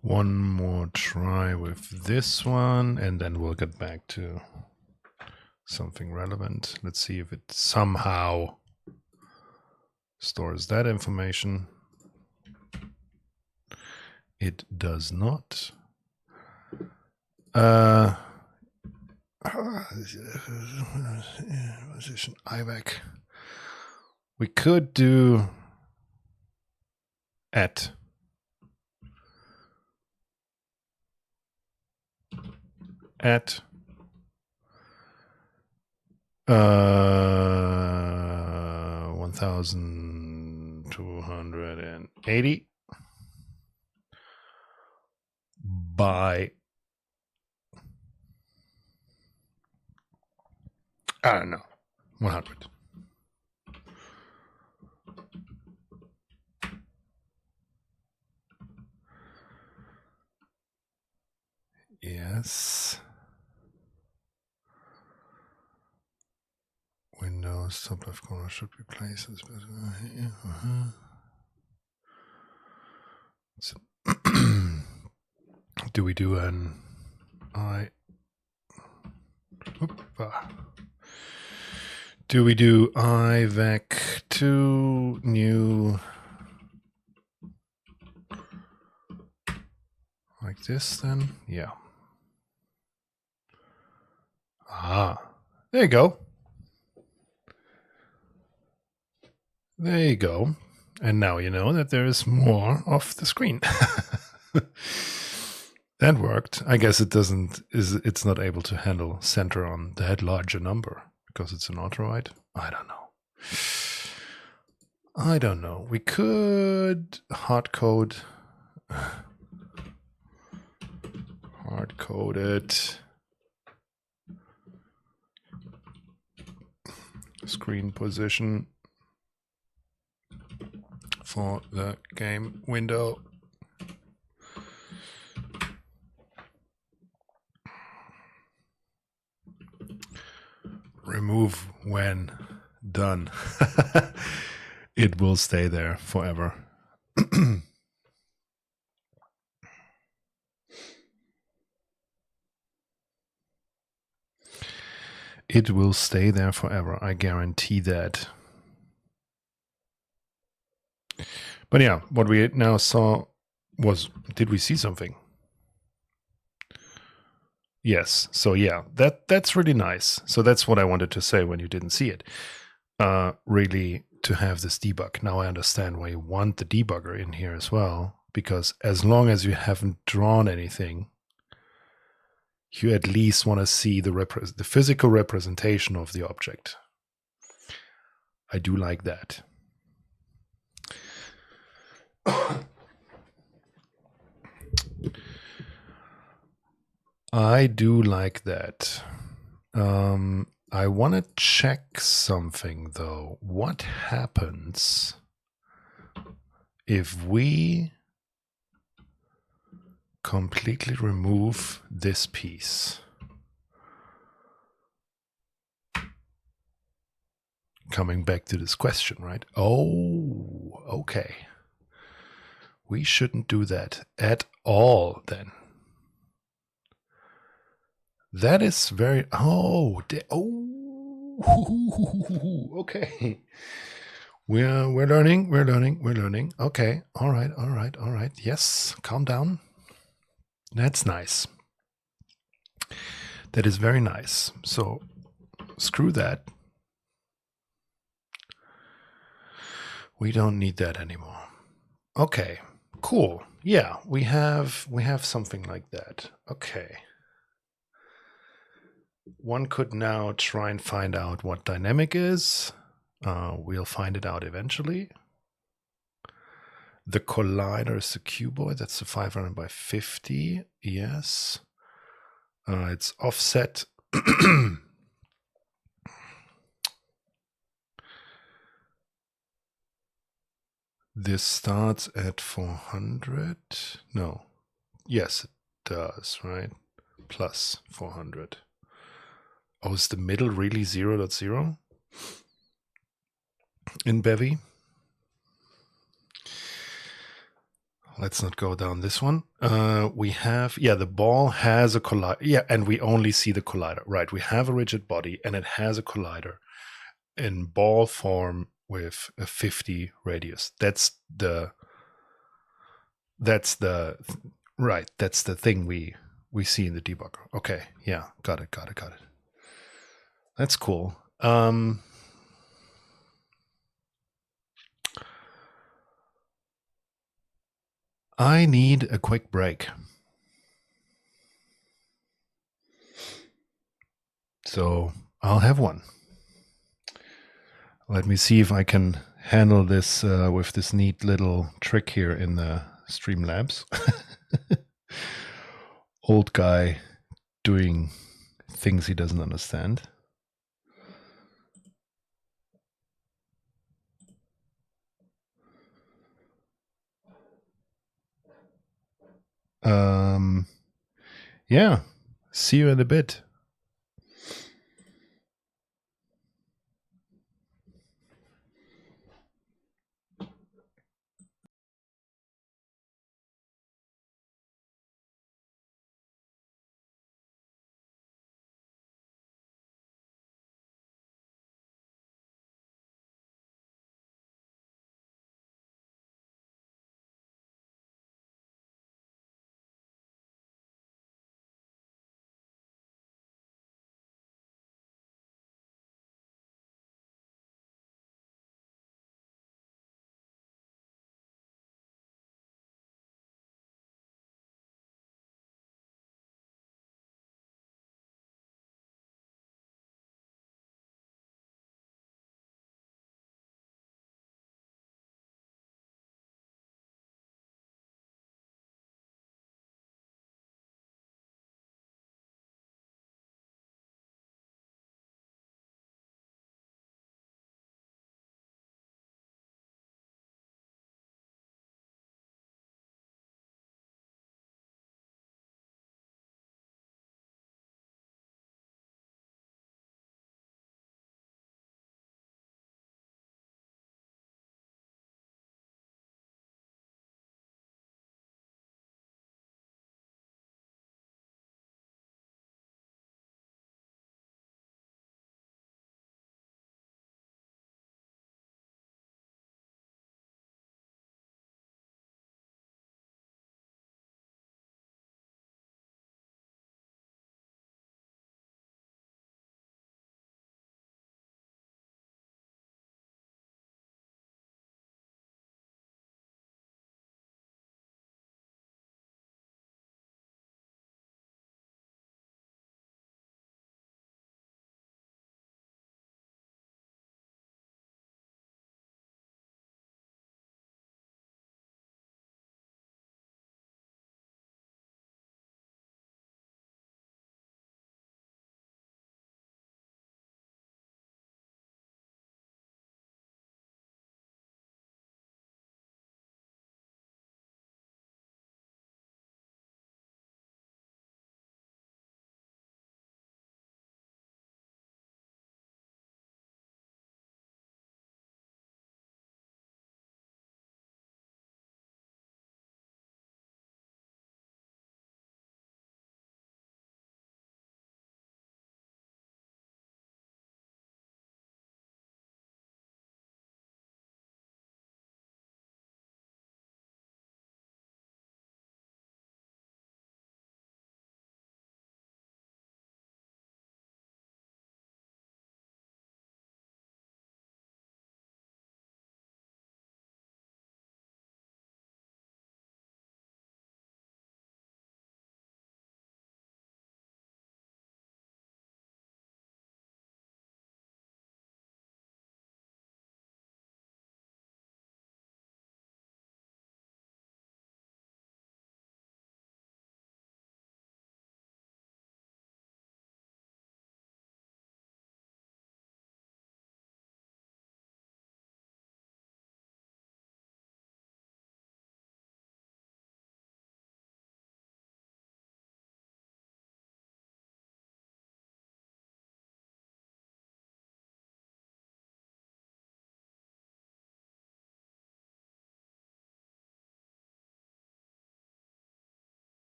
One more try with this one, and then we'll get back to something relevant. Let's see if it somehow stores that information. It does not. Position IVAC. We could do at. At 1280 by, I don't know, 100. Yes. Windows top left corner should be placed as better here. So do we do an do we do IVAC to new like this then? Yeah. There you go. There you go. And now you know that there is more off the screen. That worked. I guess it doesn't, it's not able to handle center on that larger number because it's an auto-write. I don't know. We could hard code it. Screen position for the game window. Remove when Done. It will stay there forever. It will stay there forever. I guarantee that. But yeah, what we now saw was, did we see something? Yes. So yeah, that's really nice. So that's what I wanted to say when you didn't see it. Really, to have this debug. Now I understand why you want the debugger in here as well, because as long as you haven't drawn anything, you at least want to see the physical representation of the object. I do like that. I do like that. I want to check something though. What happens if we completely remove this piece? Coming back to this question, right? Oh, okay. We shouldn't do that at all then. That is very, okay. We're learning. Okay, all right. Yes, calm down. That's nice. That is very nice. So screw that. We don't need that anymore. Okay, cool. Yeah, we have something like that. Okay. One could now try and find out what dynamic is. We'll find it out eventually. The collider is the cuboid. That's the 500 by 50. Yes. It's offset. This starts at 400. No. Yes, it does, right? Plus 400. Oh, is the middle really 0.0 in Bevy? Let's not go down this one. We have, the ball has a collider. Yeah, and we only see the collider, right? We have a rigid body and it has a collider in ball form with a 50 radius. That's the thing we see in the debugger. Okay, yeah, got it. That's cool. I need a quick break. So I'll have one. Let me see if I can handle this with this neat little trick here in the Streamlabs. Old guy doing things he doesn't understand. Yeah, see you in a bit.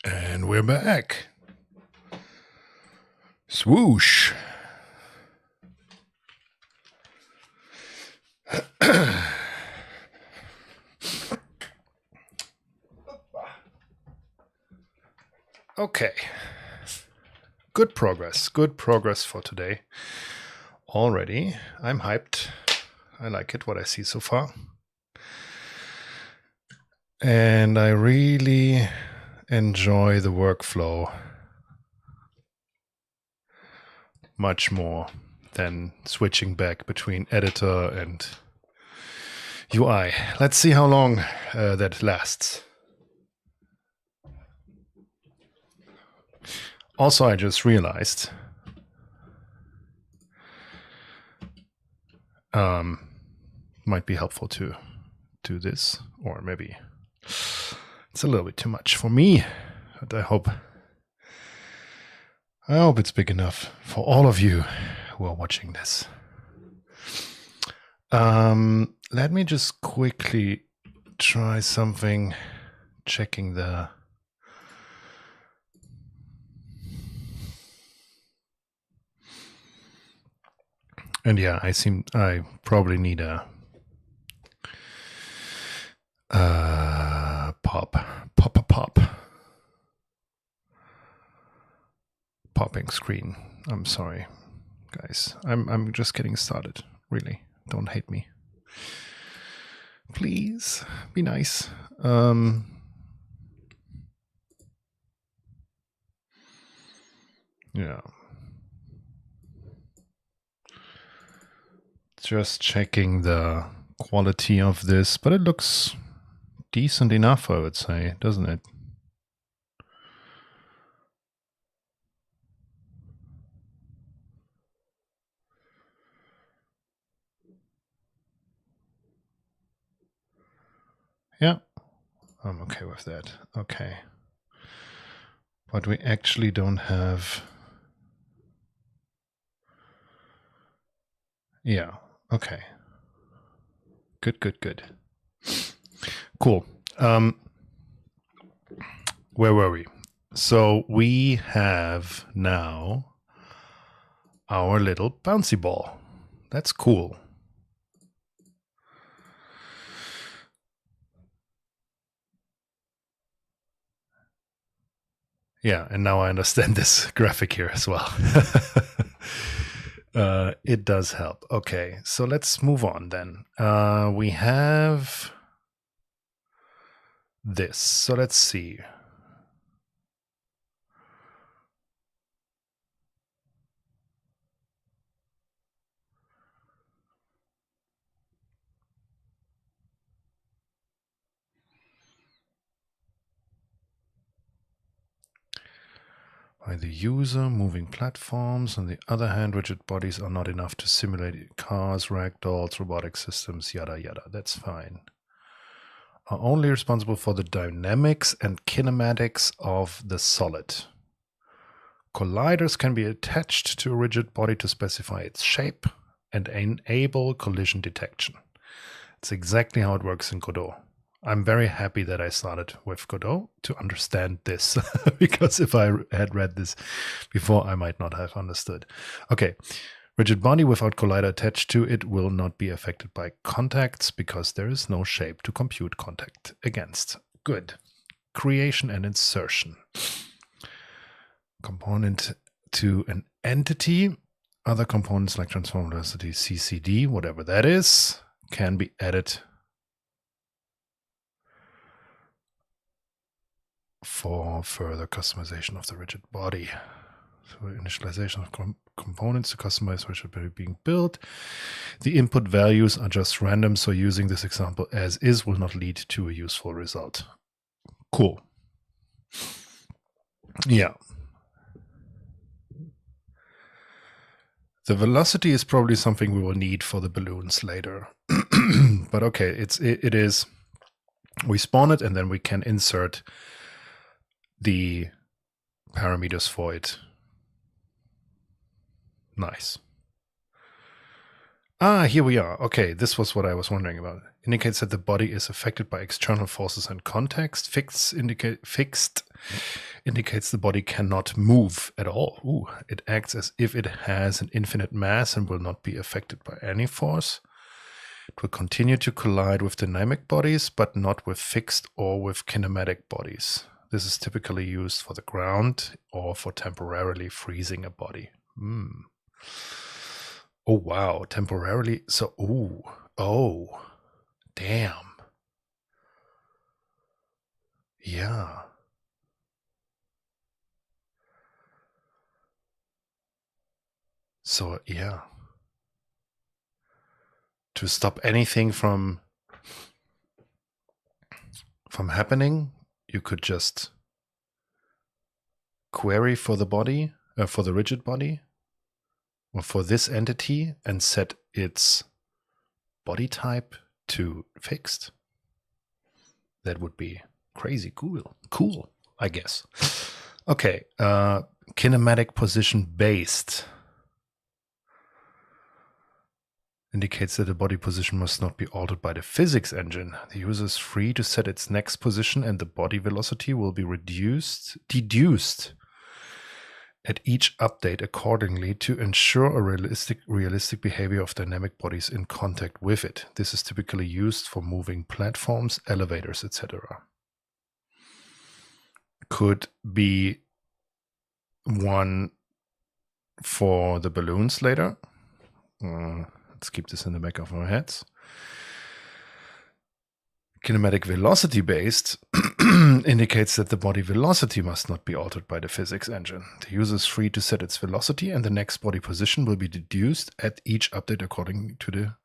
And we're back. Swoosh. Okay. Good progress for today. Already, I'm hyped. I like it, what I see so far. And I really enjoy the workflow much more than switching back between editor and UI. Let's see how long that lasts. Also, I just realized might be helpful to do this, or maybe it's a little bit too much for me, but I hope it's big enough for all of you who are watching this. Let me just quickly try something, checking the and yeah, I probably need a popping screen. I'm sorry, guys. I'm just getting started. Really, don't hate me. Please be nice. Yeah. Just checking the quality of this, but it looks decent enough, I would say, doesn't it? Yeah, I'm okay with that. Okay. But we actually don't have... Yeah, okay. Good. Cool. Where were we? So we have now our little bouncy ball. That's cool. Yeah, and now I understand this graphic here as well. It does help. Okay, so let's move on then. We have this. So let's see. By the user, moving platforms. On the other hand, rigid bodies are not enough to simulate cars, ragdolls, robotic systems, yada yada. That's fine. Are only responsible for the dynamics and kinematics of the solid. Colliders can be attached to a rigid body to specify its shape and enable collision detection. It's exactly how it works in Godot. I'm very happy that I started with Godot to understand this, because if I had read this before, I might not have understood. Okay, rigid body without collider attached to it will not be affected by contacts because there is no shape to compute contact against. Good. Creation and insertion. Component to an entity. Other components like transform velocity, CCD, whatever that is, can be added for further customization of the rigid body. So initialization of components to customize rigid body being built. The input values are just random, so using this example as is will not lead to a useful result. Cool. Yeah. The velocity is probably something we will need for the balloons later. But okay, it is. We spawn it and then we can insert the parameters for it. Nice. Here we are. Okay, this was what I was wondering about. Indicates that the body is affected by external forces and context. Fixed indicates the body cannot move at all. Ooh, it acts as if it has an infinite mass and will not be affected by any force. It will continue to collide with dynamic bodies, but not with fixed or with kinematic bodies. This is typically used for the ground or for temporarily freezing a body. Oh, wow. Temporarily. So, oh, damn. Yeah. So, yeah. To stop anything from happening, you could just query for the body, for the rigid body, or for this entity, and set its body type to fixed. That would be crazy cool, I guess. Okay, kinematic position based indicates that the body position must not be altered by the physics engine. The user is free to set its next position, and the body velocity will be deduced at each update accordingly to ensure a realistic behavior of dynamic bodies in contact with it. This is typically used for moving platforms, elevators, etc. Could be one for the balloons later. Let's keep this in the back of our heads. Kinematic velocity based indicates that the body velocity must not be altered by the physics engine. The user is free to set its velocity, and the next body position will be deduced at each update according to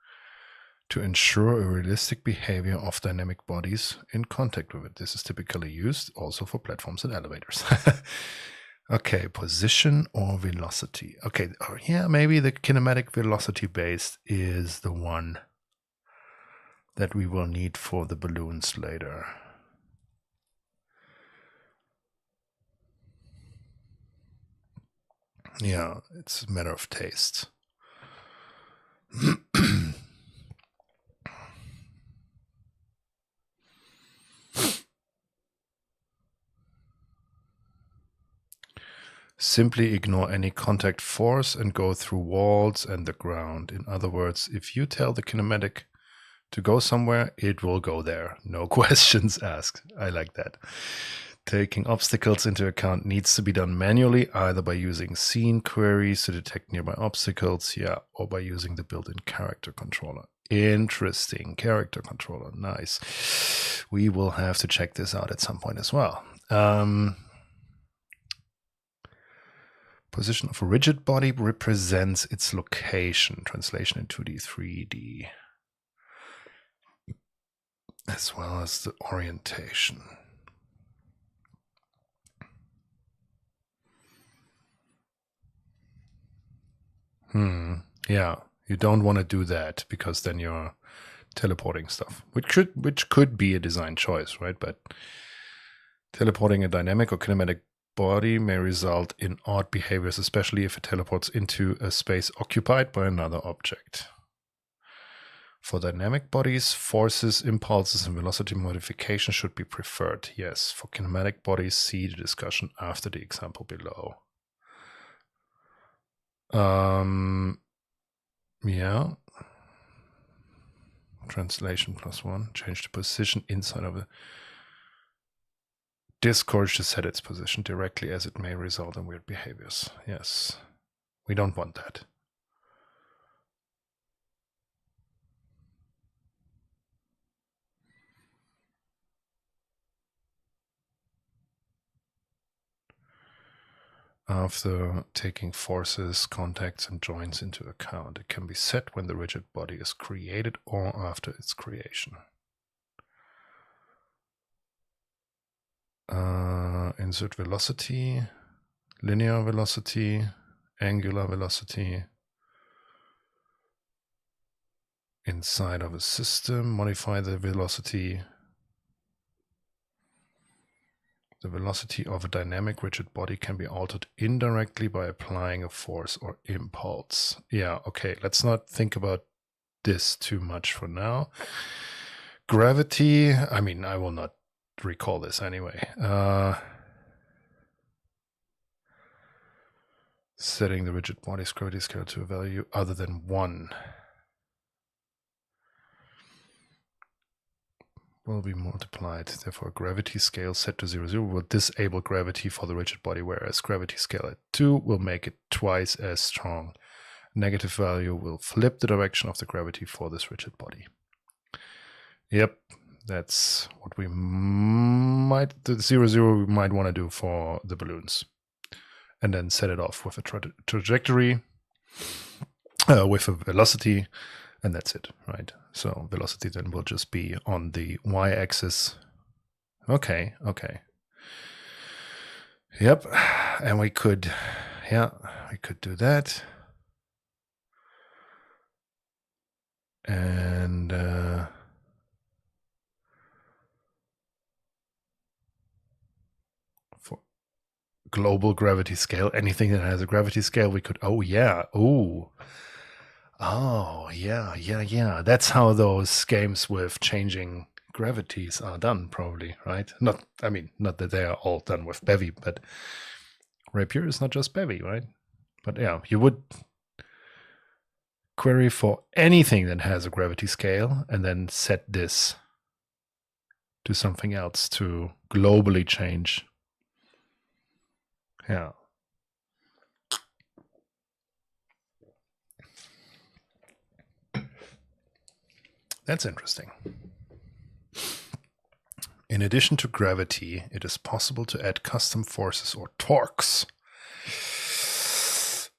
ensure a realistic behavior of dynamic bodies in contact with it. This is typically used also for platforms and elevators. Okay, position or velocity. Okay, yeah, maybe the kinematic velocity based is the one that we will need for the balloons later. Yeah, it's a matter of taste. Simply ignore any contact force and go through walls and the ground. In other words, if you tell the kinematic to go somewhere, it will go there. No questions asked. I like that. Taking obstacles into account needs to be done manually, either by using scene queries to detect nearby obstacles, or by using the built-in character controller. Interesting. Character controller. Nice. We will have to check this out at some point as well. Position of a rigid body represents its location. Translation in 2D, 3D. As well as the orientation. Yeah, you don't want to do that because then you're teleporting stuff, which could be a design choice, right? But teleporting a dynamic or kinematic body may result in odd behaviors, especially if it teleports into a space occupied by another object. For dynamic bodies, forces, impulses, and velocity modification should be preferred. Yes, for kinematic bodies, see the discussion after the example below. Yeah. Translation +1. Change the position inside of a discourage to set its position directly, as it may result in weird behaviors. Yes, we don't want that. After taking forces, contacts, and joints into account, it can be set when the rigid body is created or after its creation. Insert velocity, linear velocity, angular velocity. Inside of a system, modify the velocity. The velocity of a dynamic rigid body can be altered indirectly by applying a force or impulse. Yeah, okay, let's not think about this too much for now. Gravity, I mean, I will not recall this anyway. Setting the rigid body's gravity scale to a value other than 1 will be multiplied. Therefore, gravity scale set to 0, 0 will disable gravity for the rigid body, whereas gravity scale at 2 will make it twice as strong. Negative value will flip the direction of the gravity for this rigid body. Yep, that's what we might, the 0, 0 we might want to do for the balloons. And then set it off with a trajectory, with a velocity, and that's it, right? So velocity then will just be on the y-axis. Okay. Yep, and we could do that. And for global gravity scale, anything that has a gravity scale, we could, oh yeah. That's how those games with changing gravities are done, probably, right? Not that they are all done with Bevy, but Rapier is not just Bevy, right? But yeah, you would query for anything that has a gravity scale and then set this to something else to globally change. Yeah. That's interesting. In addition to gravity, it is possible to add custom forces or torques,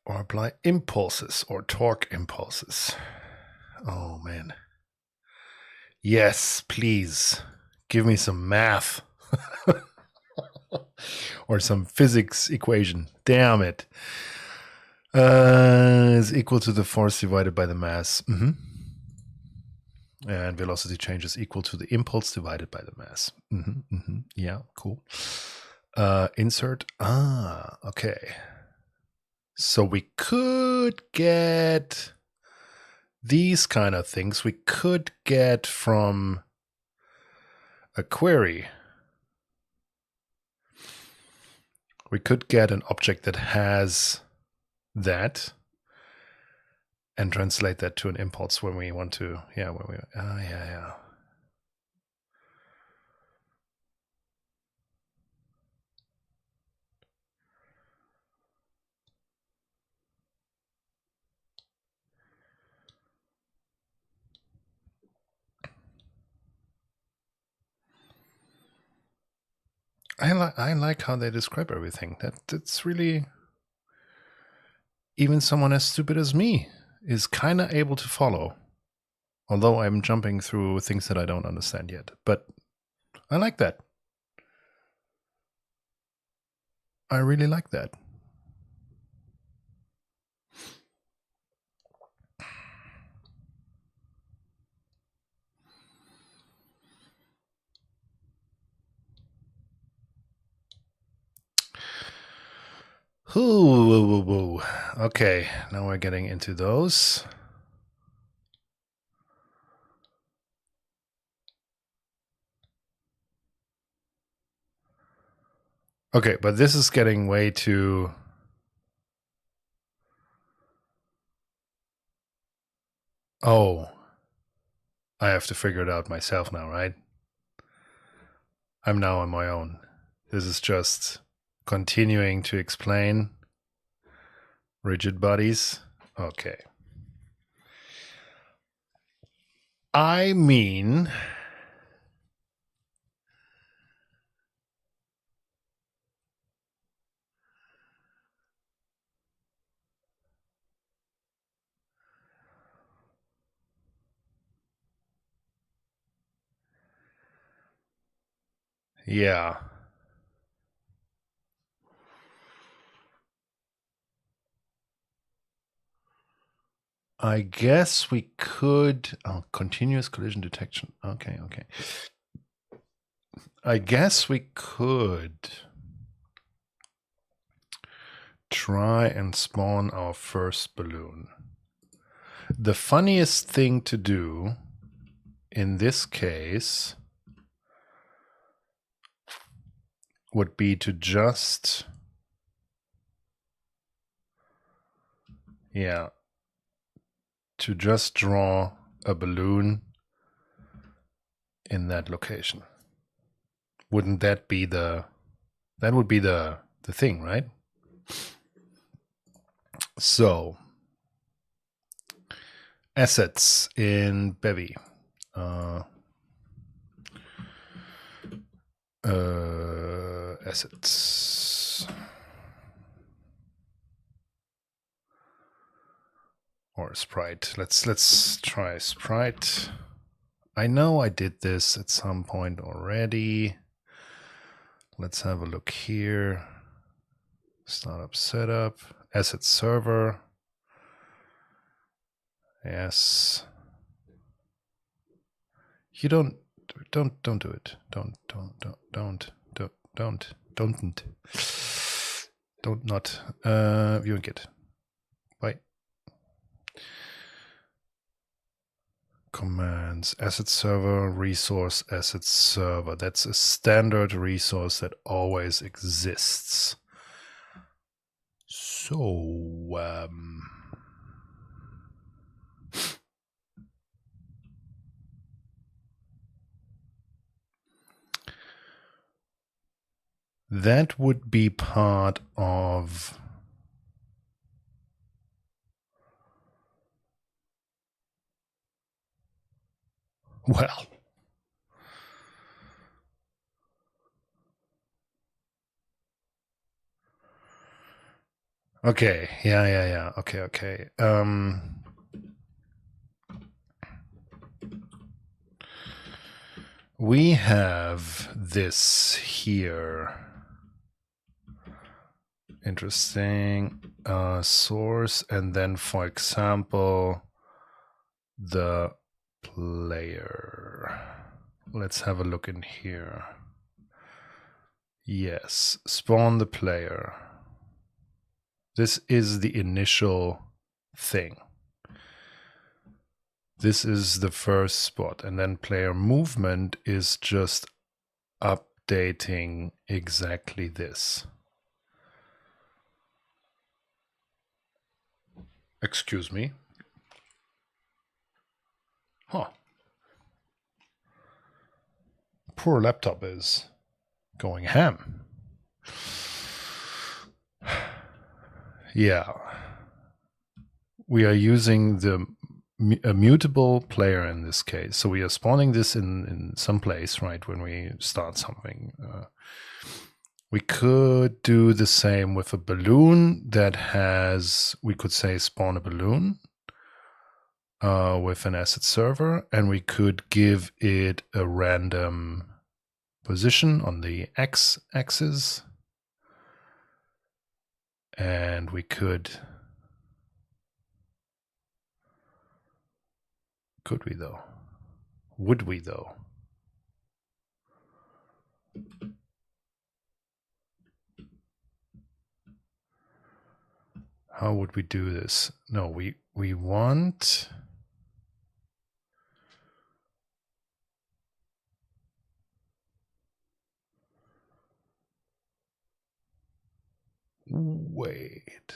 or apply impulses or torque impulses. Oh man. Yes, please. Give me some math. Or some physics equation. Damn it. Is equal to the force divided by the mass. And velocity change is equal to the impulse divided by the mass. Yeah, cool. Insert. Okay. So we could get these kind of things. We could get from a query. We could get an object that has that and translate that to an impulse when we want to. Yeah. I like how they describe everything. That's really, even someone as stupid as me is kind of able to follow. Although I'm jumping through things that I don't understand yet. But I like that. I really like that. Ooh. Okay, now we're getting into those. Okay, but this is getting way too... Oh, I have to figure it out myself now, right? I'm now on my own. This is just continuing to explain rigid bodies. Okay. I mean... Yeah. I guess we could... Oh, continuous collision detection. Okay. I guess we could try and spawn our first balloon. The funniest thing to do in this case would be to just Yeah. To just draw a balloon in that location. Wouldn't that be that would be the thing, right? So assets in Bevy. Assets or sprite. Let's try sprite. I know I did this at some point already. Let's have a look here. Startup setup, asset server. Yes. You don't do it. Don't not viewing it. Bye. Commands, asset server, resource, asset server. That's a standard resource that always exists. So, that would be part of well. Okay. Yeah. Okay. We have this here. Interesting. Source, and then, for example, the player. Let's have a look in here. Yes, spawn the player. This is the initial thing. This is the first spot, and then player movement is just updating exactly this. Excuse me. Huh. Poor laptop is going ham. Yeah. We are using a mutable player in this case. So we are spawning this in some place, right, when we start something. We could do the same with a balloon that has, we could say spawn a balloon with an asset server, and we could give it a random position on the x-axis. And we could we though? Would we though? How would we do this? No, we want wait.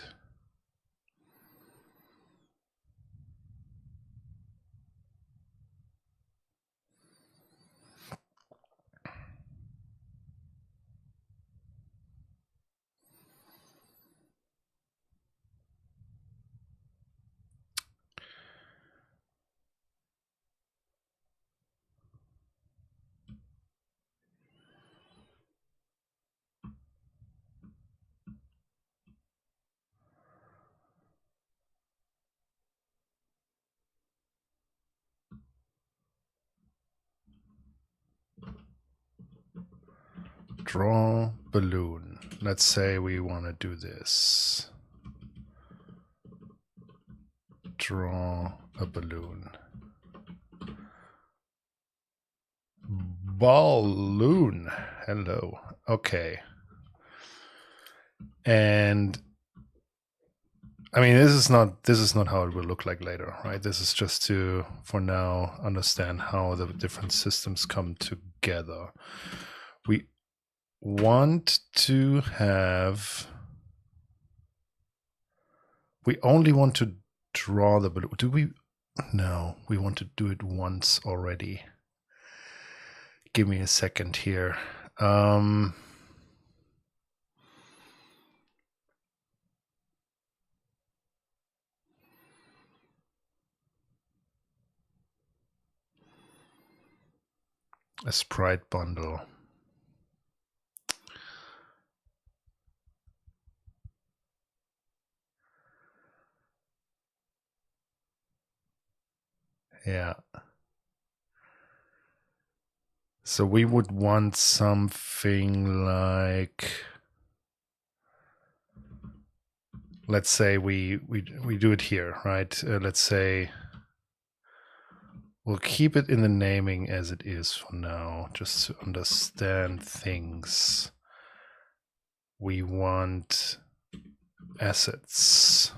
Draw balloon. Let's say we want to do this. Draw a balloon. Balloon. Hello. Okay. And I mean, this is not how it will look like later, right? This is just to, for now, understand how the different systems come together. We want to have We only want to draw the balloon. Do we? No, we want to do it once already. Give me a second here. A sprite bundle. Yeah. So we would want something like, let's say we do it here, right? Let's say we'll keep it in the naming as it is for now, just to understand things. We want assets.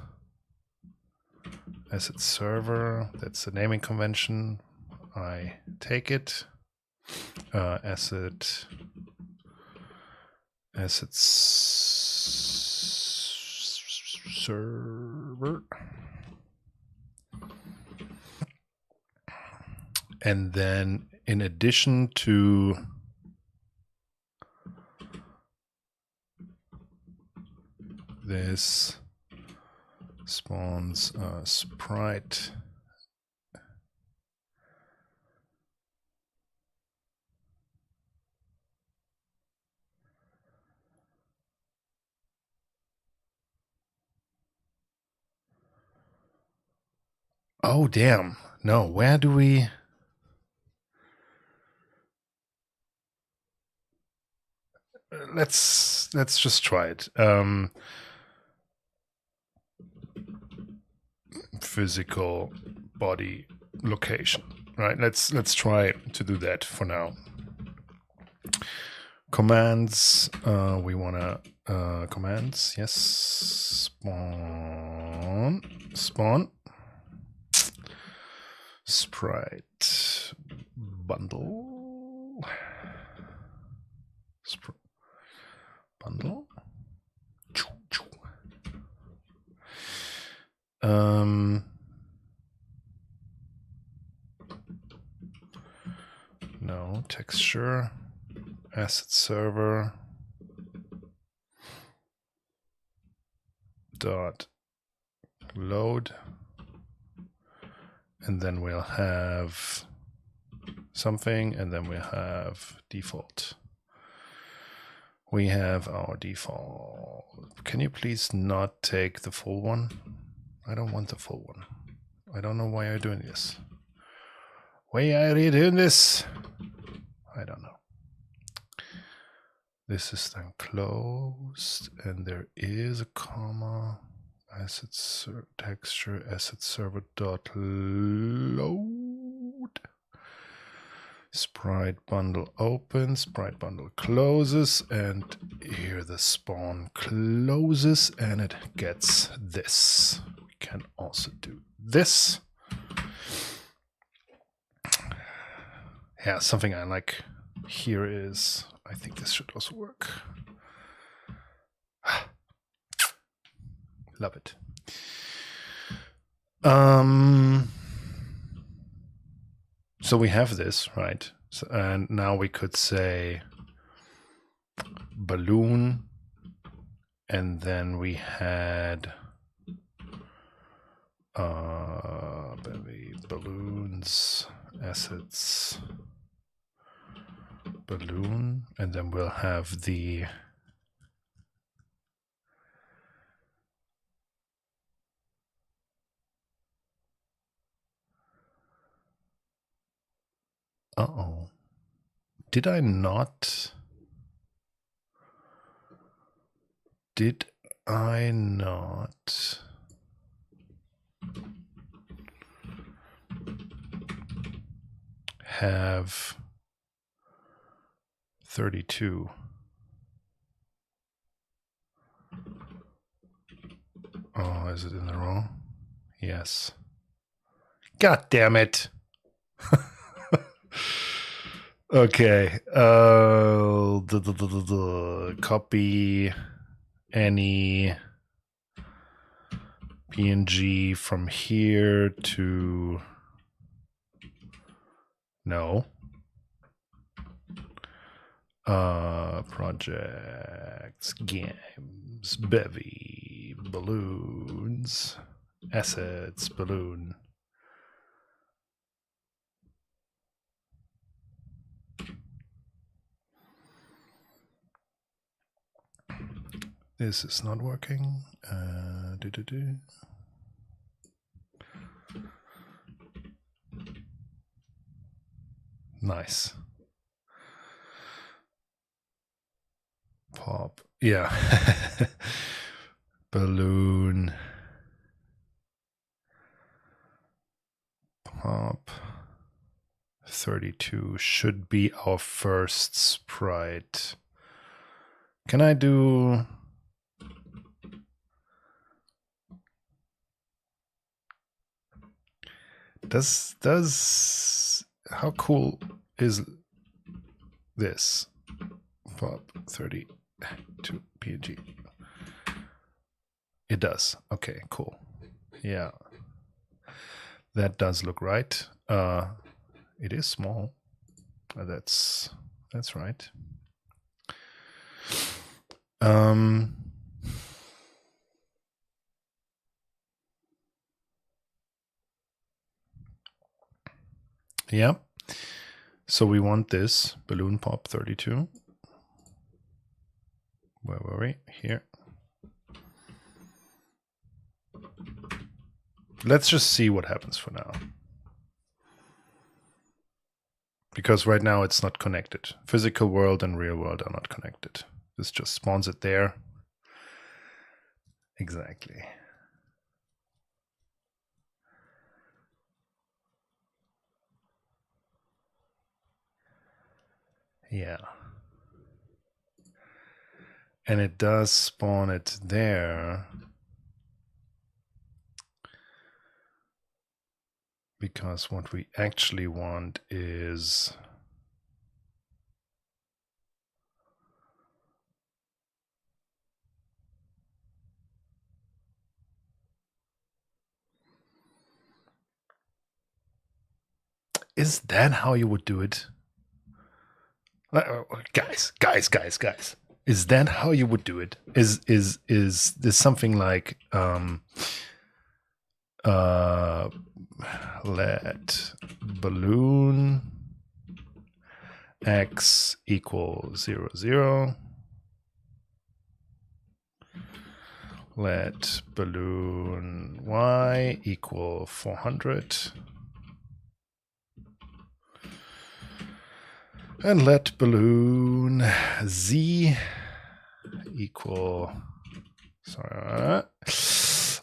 Asset server, that's the naming convention. I take it. Assets server. And then in addition to this spawns sprite oh damn, no, where do we let's just try it. Physical body location, right? Let's try to do that for now. Commands, we want to commands, yes, spawn sprite bundle bundle. No, texture, asset server dot load, and then we'll have something, and then we'll have default. We have our default. Can you please not take the full one? I don't want the full one. I don't know why you're doing this. Why are you doing this? I don't know. This is then closed, and there is a comma. Asset texture asset server dot load. Sprite bundle opens, sprite bundle closes, and here the spawn closes, and it gets this. We can also do this. Yeah, something I like here is, I think this should also work. Love it. So we have this, right? So, and now we could say balloon, and then we had Bevy balloons, assets, balloon, and then we'll have the uh-oh. Did I not have 32? Oh, is it in the wrong? Yes. God damn it. Okay. Copy any PNG from here to no. Projects, games, Bevy, balloons, assets, balloon. This is not working. Nice. Pop. Yeah. Balloon. Pop. 32 should be our first sprite. Can I do... Does how cool is this? Pop 32 PNG. It does. Okay, cool. Yeah. That does look right. It is small. That's right. Yeah. So we want this balloon pop 32. Where were we? Here. Let's just see what happens for now. Because right now it's not connected. Physical world and real world are not connected. This just spawns it there. Exactly. Yeah. And it does spawn it there. Because what we actually want is... Is that how you would do it? Guys. Is that how you would do it? Is this something like let balloon x equal 0, 0. Let balloon y equal 400. And let balloon z equal, sorry,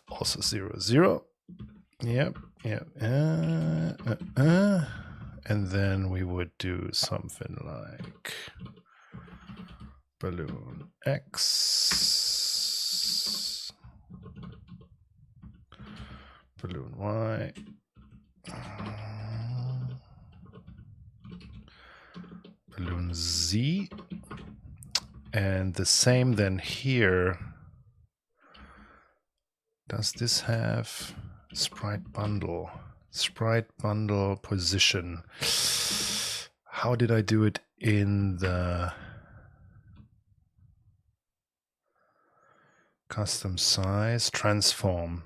also 0, 0. Yep. And then we would do something like balloon x, balloon y, balloon z, and the same then here. Does this have sprite bundle? Sprite bundle position. How did I do it in the custom size? Transform.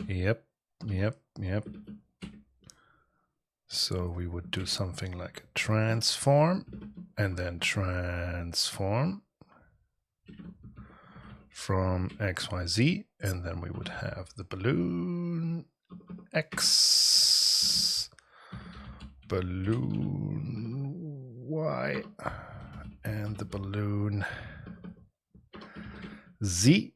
Yep. So we would do something like a transform and then transform from XYZ, and then we would have the balloon X, balloon Y, and the balloon Z.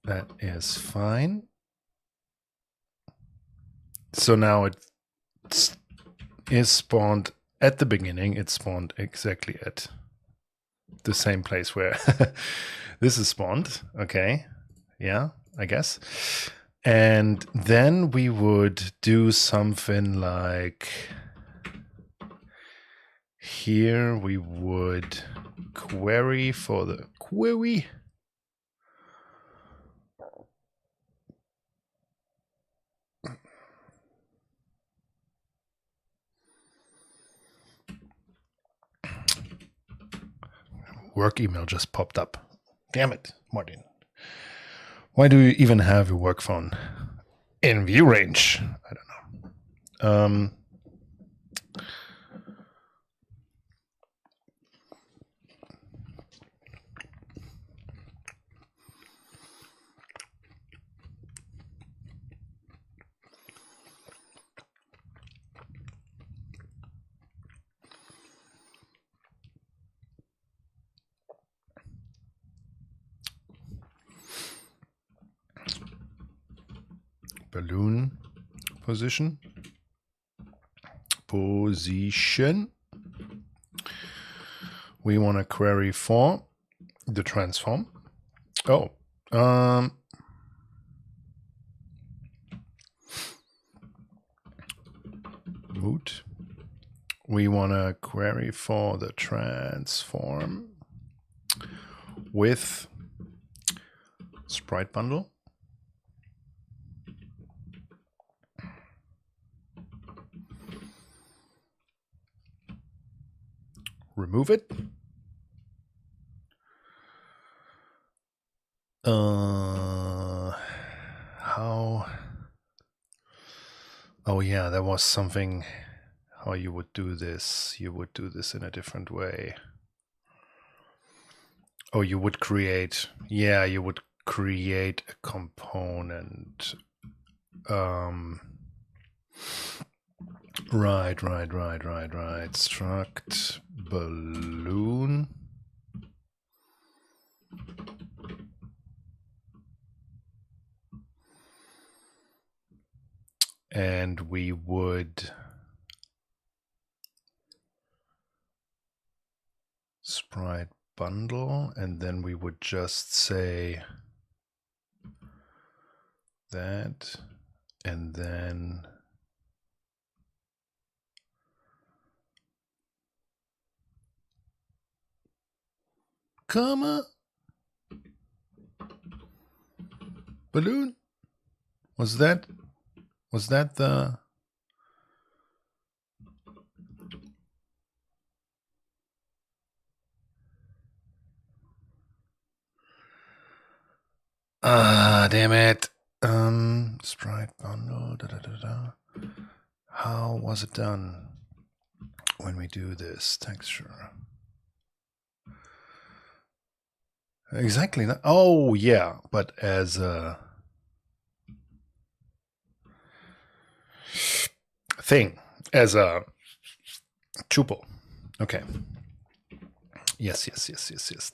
That is fine. So now it is spawned at the beginning. It spawned exactly at the same place where this is spawned. Okay. Yeah, I guess. And then we would do something like here we would query for the query. Work email just popped up. Damn it, Martin. Why do you even have your work phone in view range? I don't know. Balloon position. We want to query for the transform. Oh, mood. We want to query for the transform with sprite bundle. Remove it. How? Oh yeah, there was something how you would do this. You would do this in a different way. Oh, you would create, yeah, you would create a component. Right. Struct balloon. And we would sprite bundle, and then we would just say that, and then comma balloon. Was that the damn it. Sprite bundle. How was it done when we do this texture? Exactly. Oh yeah, but as a thing, as a tuple. Okay. Yes.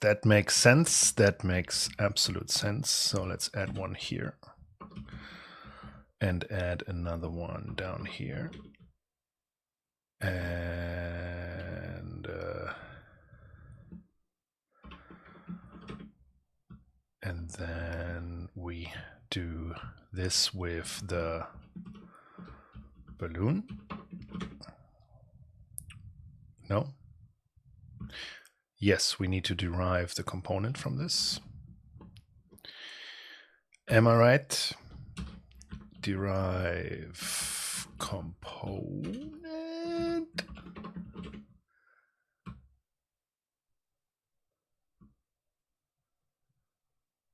That makes sense. That makes absolute sense. So let's add one here. And add another one down here. And then we do this with the balloon. No? Yes, we need to derive the component from this. Am I right? Derive component.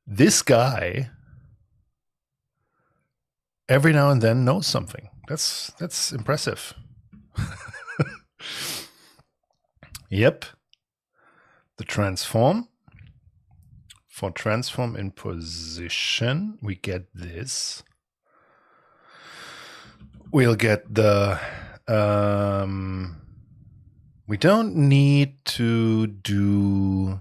This guy every now and then knows something. That's impressive. Yep. The transform. For transform in position, we get this. We'll get the we don't need to do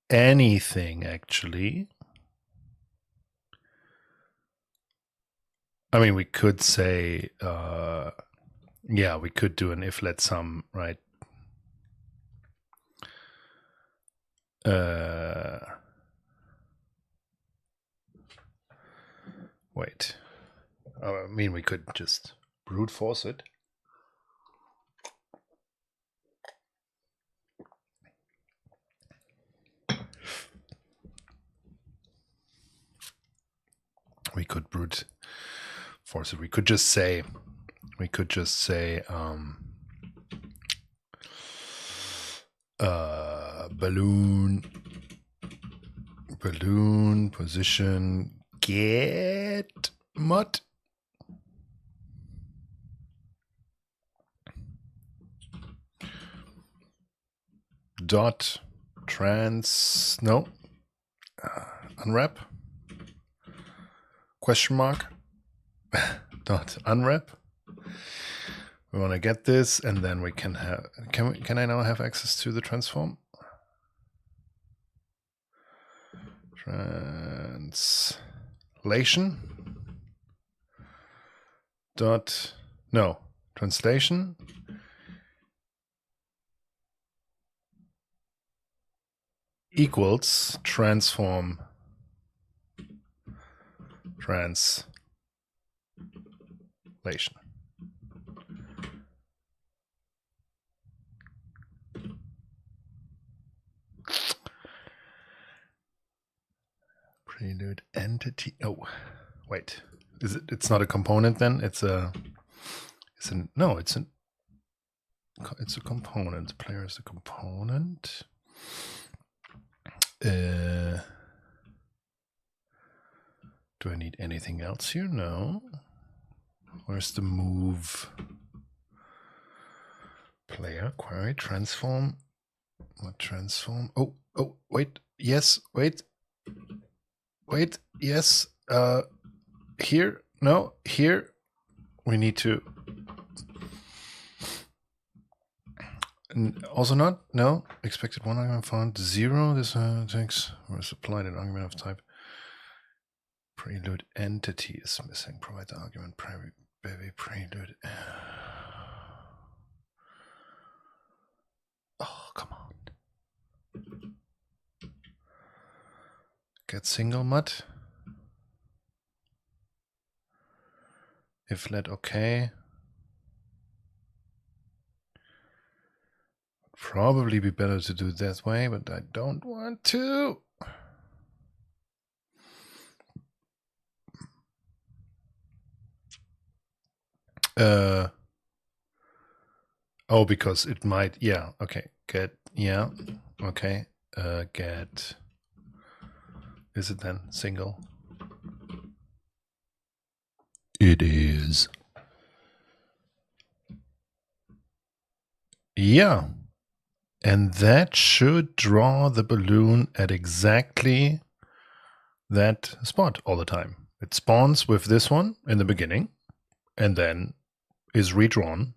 anything actually. I mean, we could say yeah, we could do an if let sum, right? Wait. I mean, we could just brute force it. We could brute force it. We could just say balloon position get mut dot unwrap question mark dot unwrap. We want to get this, and then we can have. Can I now have access to the transform? Translation dot translation equals transform translation. Prelude entity. Oh, wait. Is it? It's not a component then. It's a component. The player is a component. Do I need anything else here? No. Where's the move? Player query transform. What transform? Oh, wait. Yes, wait. Yes. Here. No, here. We need to. Also not. No. Expected one argument found 0. This takes or supplied an argument of type. Prelude entity is missing. Provide the argument primary Bevy prelude. Oh, come on. Get single mut. If let okay. Probably be better to do it that way, but I don't want to. Oh, because it might, yeah, okay, get, yeah, okay, get, is it then single? It is. Yeah, and that should draw the balloon at exactly that spot all the time. It spawns with this one in the beginning and then is redrawn.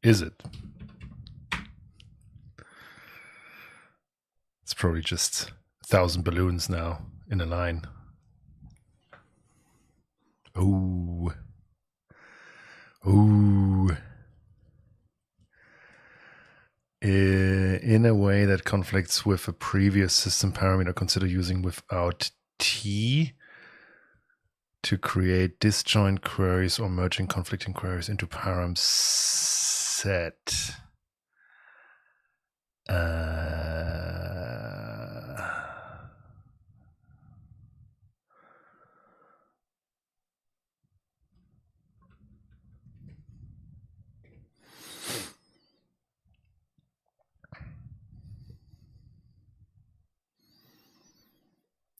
Is it? It's probably just 1,000 balloons now in a line. Ooh. Ooh. In a way that conflicts with a previous system parameter, consider using without T to create disjoint queries or merging conflicting queries into param set.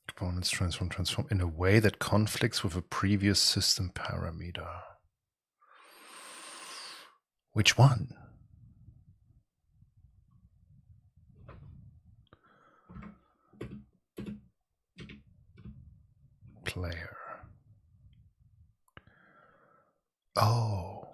Components transform in a way that conflicts with a previous system parameter. Which one? Player. Oh.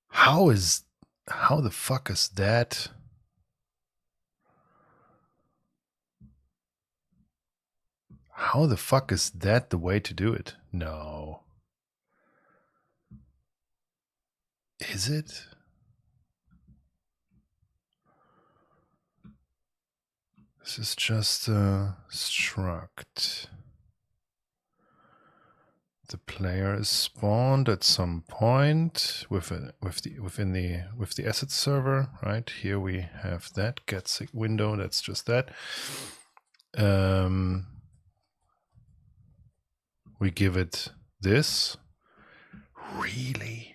How the fuck is that? How the fuck is that the way to do it? No. Is it? This is just a struct. The player is spawned at some point within the asset server, right? Here we have that get window. That's just that. We give it this. Really?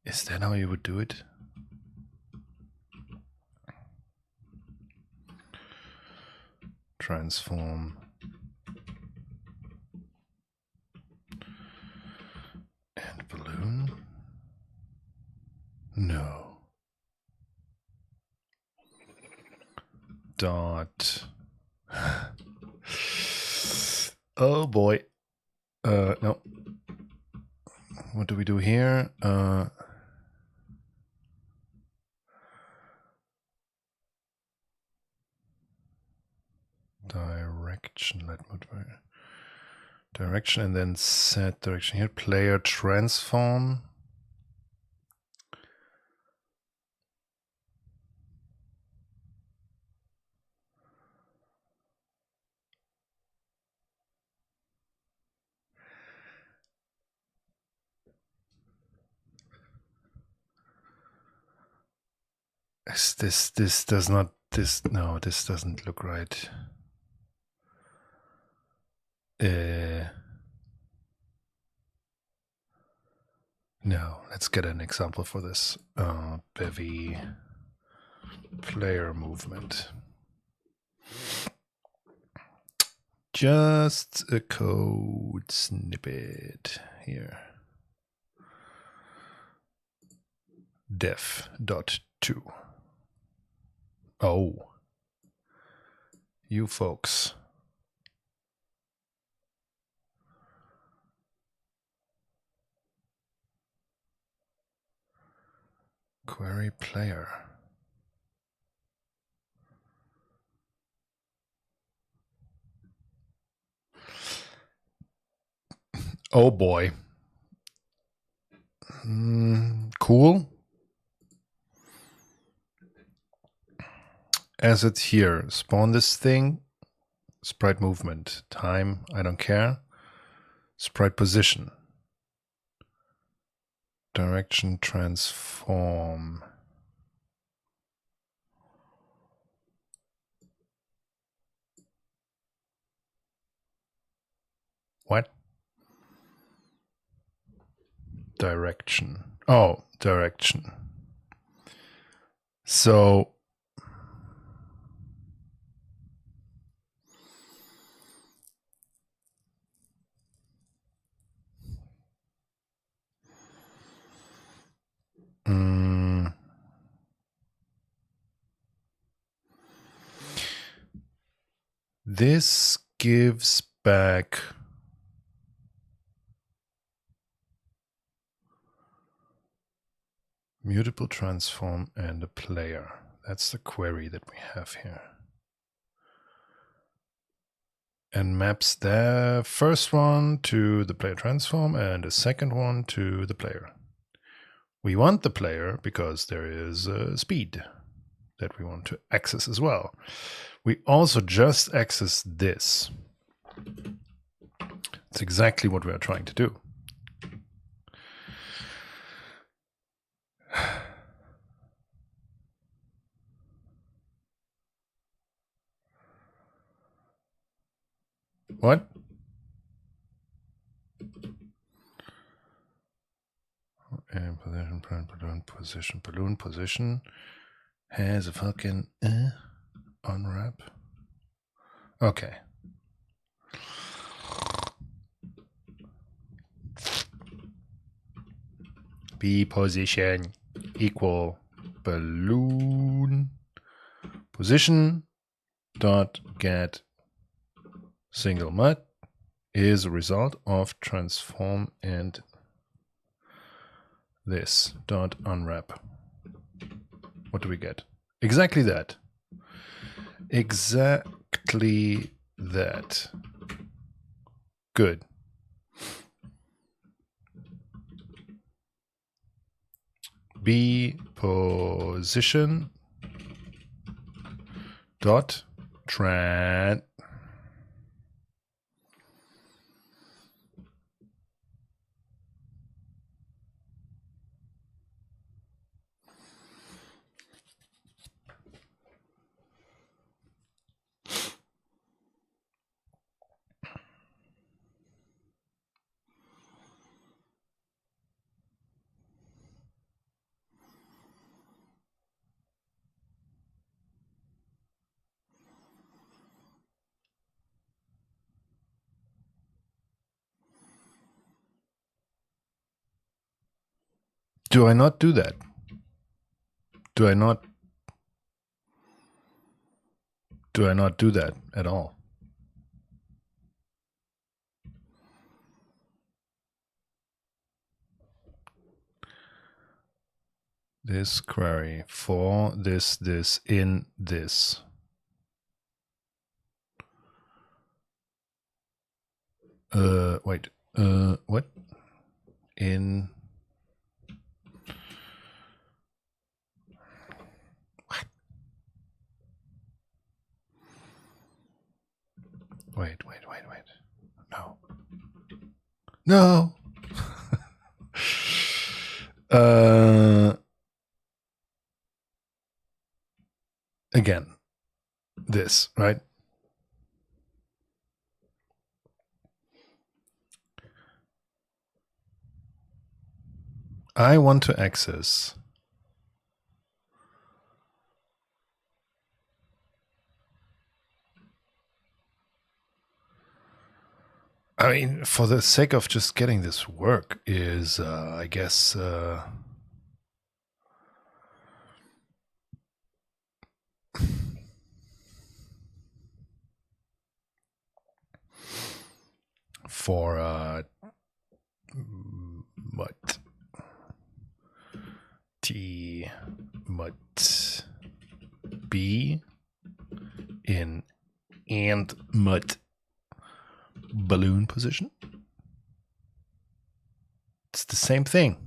Is that how you would do it? Transform. And balloon? No. Dot. Oh boy. No. What do we do here? Direction, direction, and then set direction here. Player transform. This does not, no, this doesn't look right. No, let's get an example for this. Bevy player movement. Just a code snippet here. Def.to. Oh, you folks. Query player. Oh boy. Cool. Asset here. Spawn this thing. Sprite movement. Time. I don't care. Sprite position. Direction transform. What? Direction. Oh, direction. So this gives back mutable transform and a player. That's the query that we have here. And maps the first one to the player transform and the second one to the player. We want the player because there is speed that we want to access as well. We also just access this. It's exactly what we are trying to do. What? And balloon position has a fucking unwrap. Okay. B position equal balloon position dot get single mud is a result of transform and this dot unwrap. What do we get? Exactly that. Exactly that. Good. B position dot trans. Do I not do that? Do I not do that at all? This query for this in this. Wait. What? In. What? Wait. No. No. Again, this, right? I want to access I mean, for the sake of just getting this work is, I guess, for what T mut B in and mut balloon position. It's the same thing.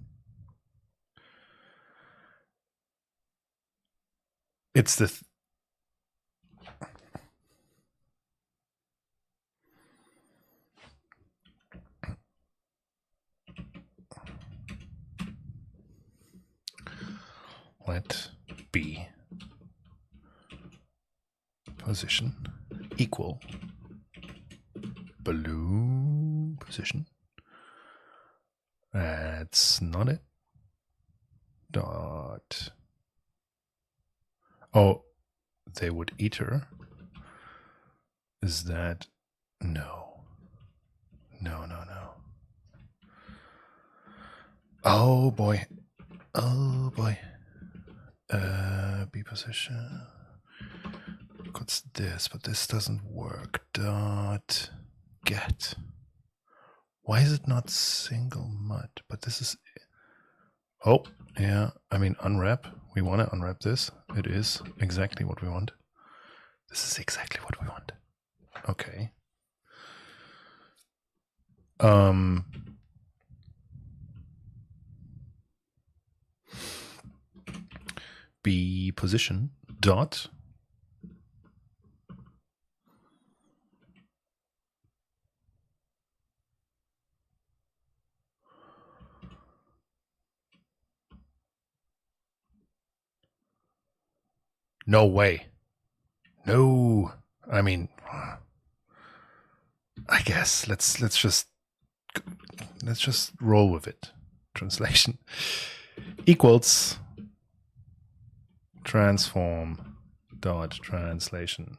It's the let B position equal balloon position. That's not it. Dot. Oh, they would iter. Is that no? No. Oh boy. B position. What's this? But this doesn't work. Dot get. Why is it not single mud? But this is. Oh, yeah. I mean, unwrap. We want to unwrap this. It is exactly what we want. This is exactly what we want. Okay. B position dot no way. No. I mean, I guess let's just roll with it. Translation equals transform dot translation.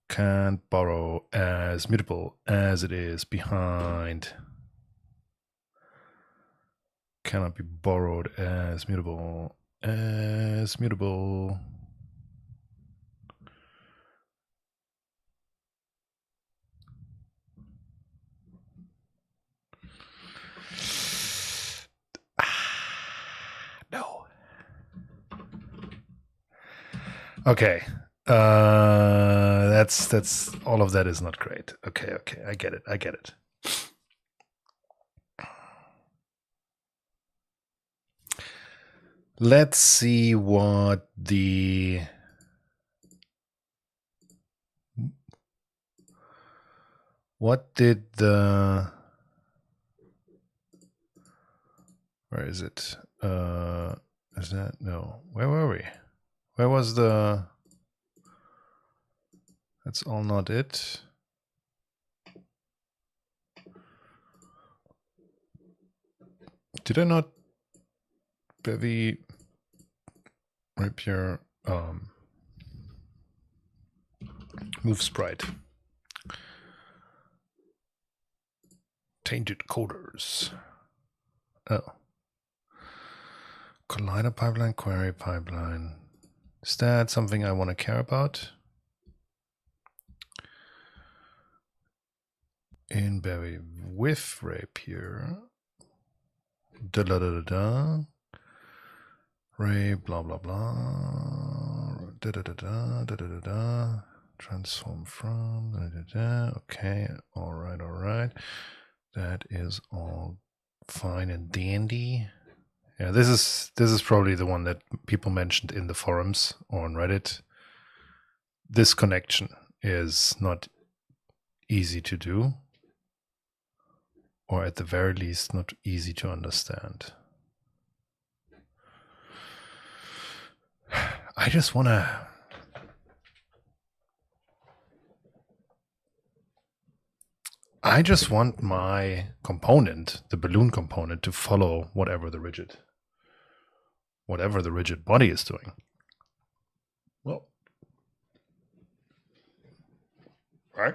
Can't borrow as mutable as it is behind. Cannot be borrowed as mutable. No. Okay. That's all of that is not great. Okay. I get it. Let's see what the did the, where is it? Is that, no, where were we? Where was the, that's all not it. Did I not Bevy Rapier move sprite? Tainted coders. Oh. Collider pipeline, query pipeline. Is that something I want to care about? In Bevy with Rapier. Da da da da da. Ray, blah blah blah. Da da da da da da da da. Transform from da da da. Okay, all right. That is all fine and dandy. Yeah, this is probably the one that people mentioned in the forums or on Reddit. This connection is not easy to do, or at the very least not easy to understand. I just want to want my component, the balloon component, to follow whatever the rigid body is doing. Well, right?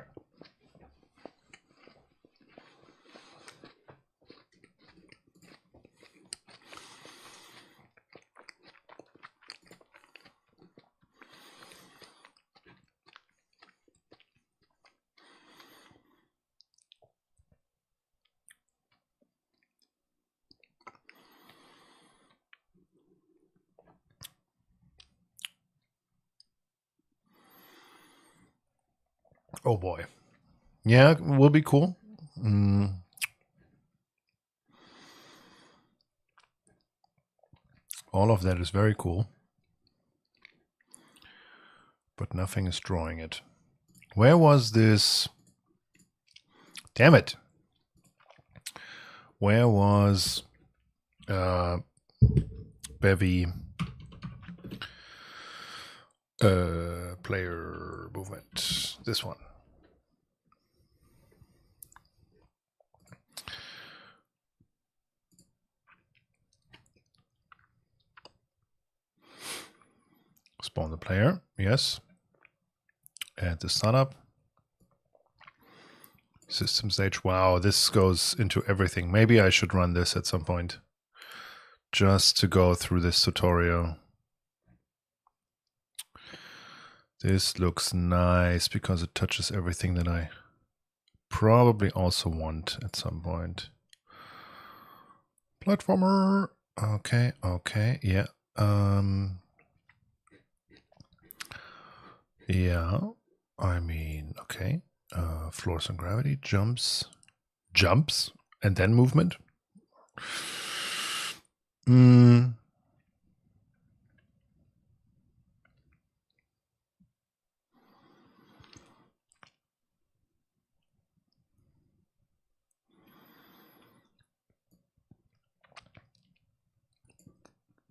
Oh boy. Yeah, it will be cool. All of that is very cool. But nothing is drawing it. Where was this? Damn it. Where was Bevy player movement? This one. Spawn the player, yes. Add the startup. System stage. Wow, this goes into everything. Maybe I should run this at some point, just to go through this tutorial. This looks nice because it touches everything that I probably also want at some point. Platformer. Okay, yeah. Yeah, I mean, okay. Floors and gravity, jumps, and then movement.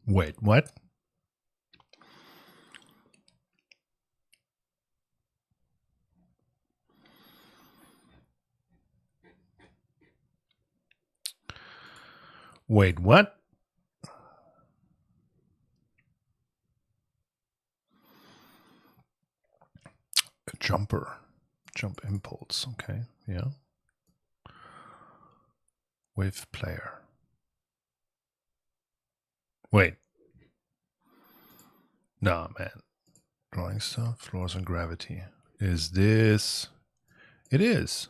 Wait, what? Wait, what? A jumper. Jump impulse. Okay, yeah. With player. Wait. Nah, man. Drawing stuff, floors and gravity. Is this? It is.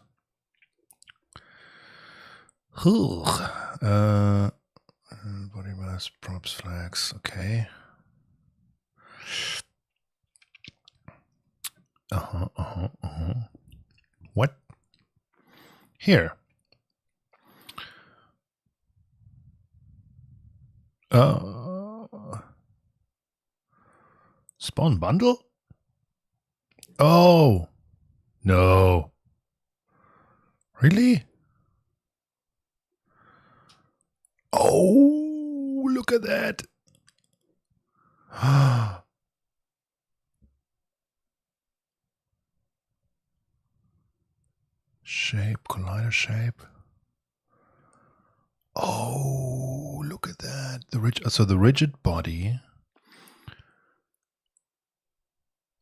Body mass, props, flags. Okay. What? Here. Spawn bundle? Oh, no. Really? Oh, look at that. Shape, collider shape. Oh, look at that. So the rigid body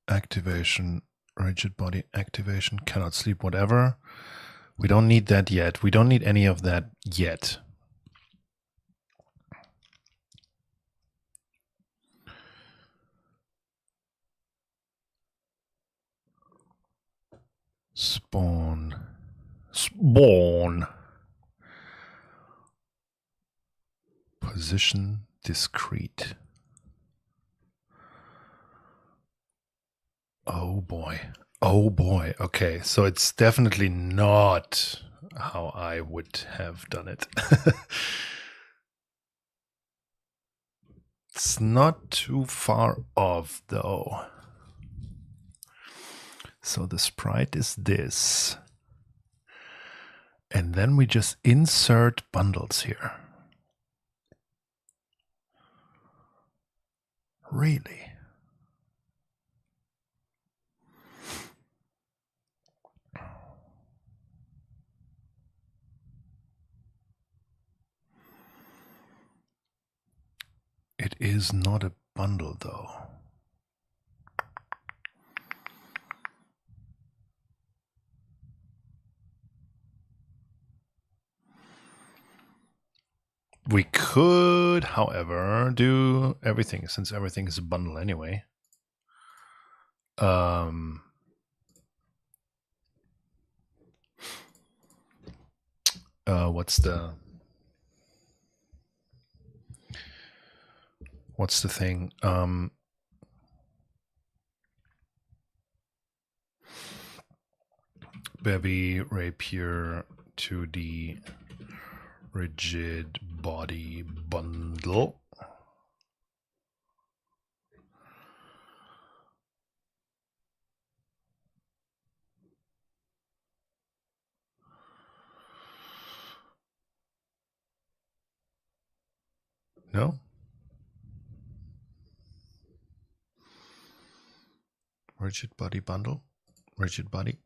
activation, rigid body activation, cannot sleep, whatever. We don't need that yet. We don't need any of that yet. Spawn. Position discrete. Oh boy. Oh boy. Okay, so it's definitely not how I would have done it. It's not too far off though. So the sprite is this. And then we just insert bundles here. Really? It is not a bundle though. We could, however, do everything, since everything is a bundle anyway. What's the thing? Bevy, rapier, 2D, rigid body bundle. No? Rigid body bundle? Rigid body?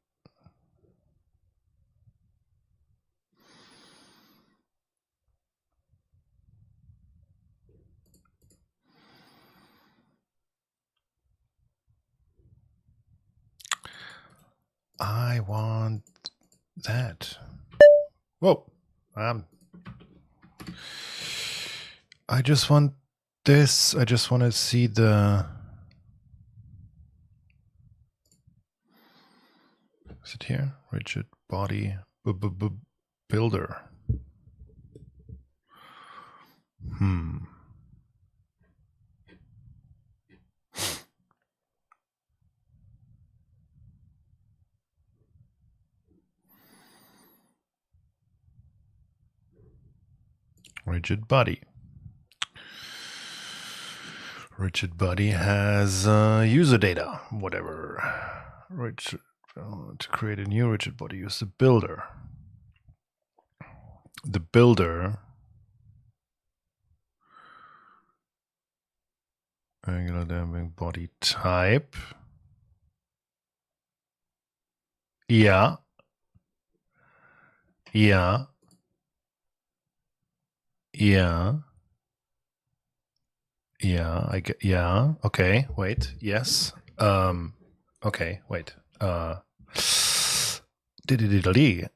I want that. Whoa. I just want this. I just want to see the... Is it here? Rigid body builder. Rigid body. Rigid body has user data, whatever. Rigid, to create a new rigid body, use the builder. The builder, angular damping body type. Yeah. Yeah. Yeah. Yeah, I get, yeah. Okay, wait. Yes. Okay, wait. Diddly.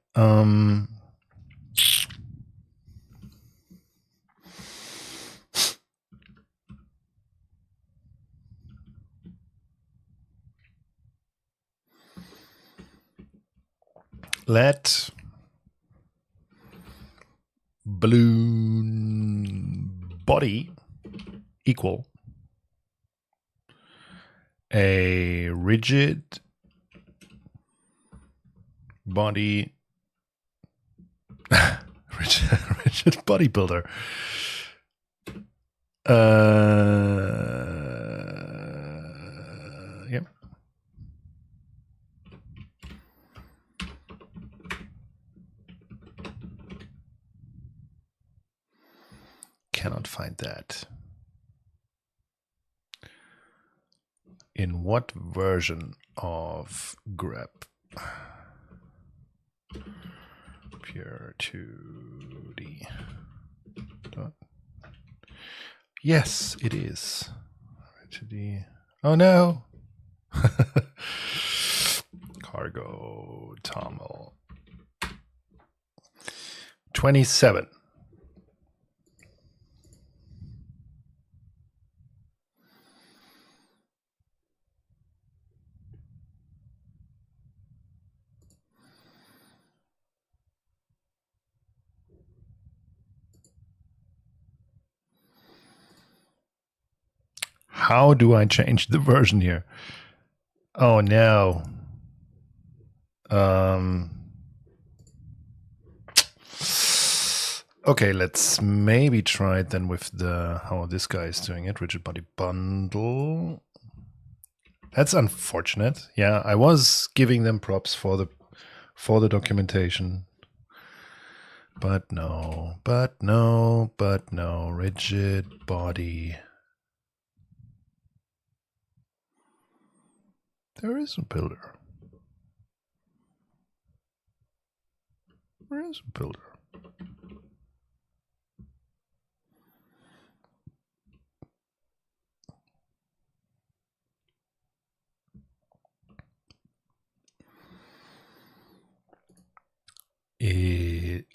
Let balloon body equal a rigid body rigid bodybuilder. cannot find that. In what version of grep? Pure 2D. Yes, it is. 2D. Oh no! Cargo Tamil. 27. How do I change the version here? Oh no. Okay, let's maybe try it then with the how this guy is doing it. Rigid body bundle. That's unfortunate. Yeah, I was giving them props for the documentation. But no, rigid body. There is a builder. Where is a builder?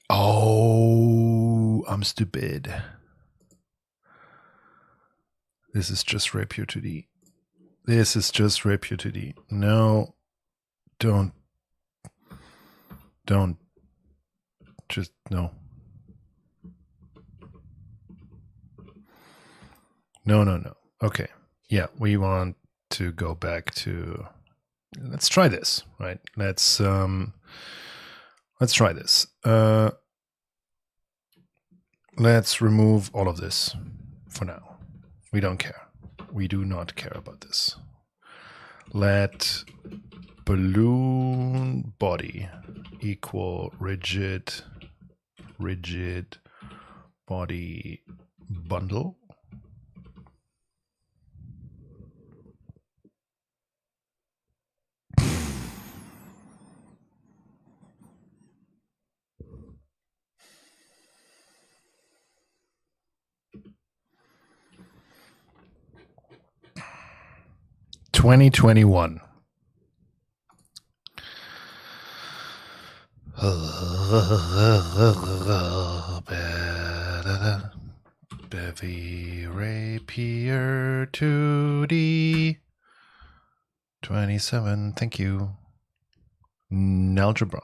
Oh, I'm stupid. This is just Reputity. This is just Reputity. No, don't. Just no. No. Okay. Yeah, we want to go back to. Let's try this, right? Let's try this. Let's remove all of this for now. We don't care. We do not care about this. Let balloon body equal rigid body bundle. $2021. Bevy Rapier 2D 27. Thank you. Algebra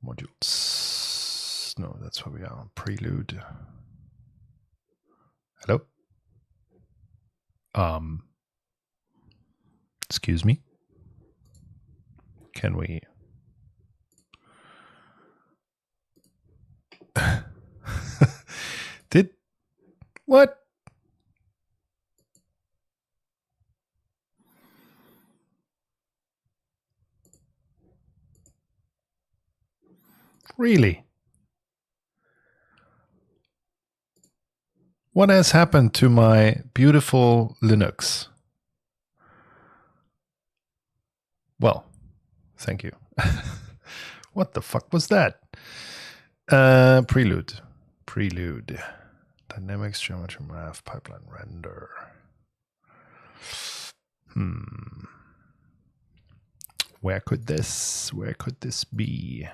modules. No, that's where we are. Prelude. Hello. Excuse me. Can we? Did what? Really? What has happened to my beautiful Linux? Well, thank you. What the fuck was that? Prelude. Dynamics, geometry, math, pipeline, render. Where could this be?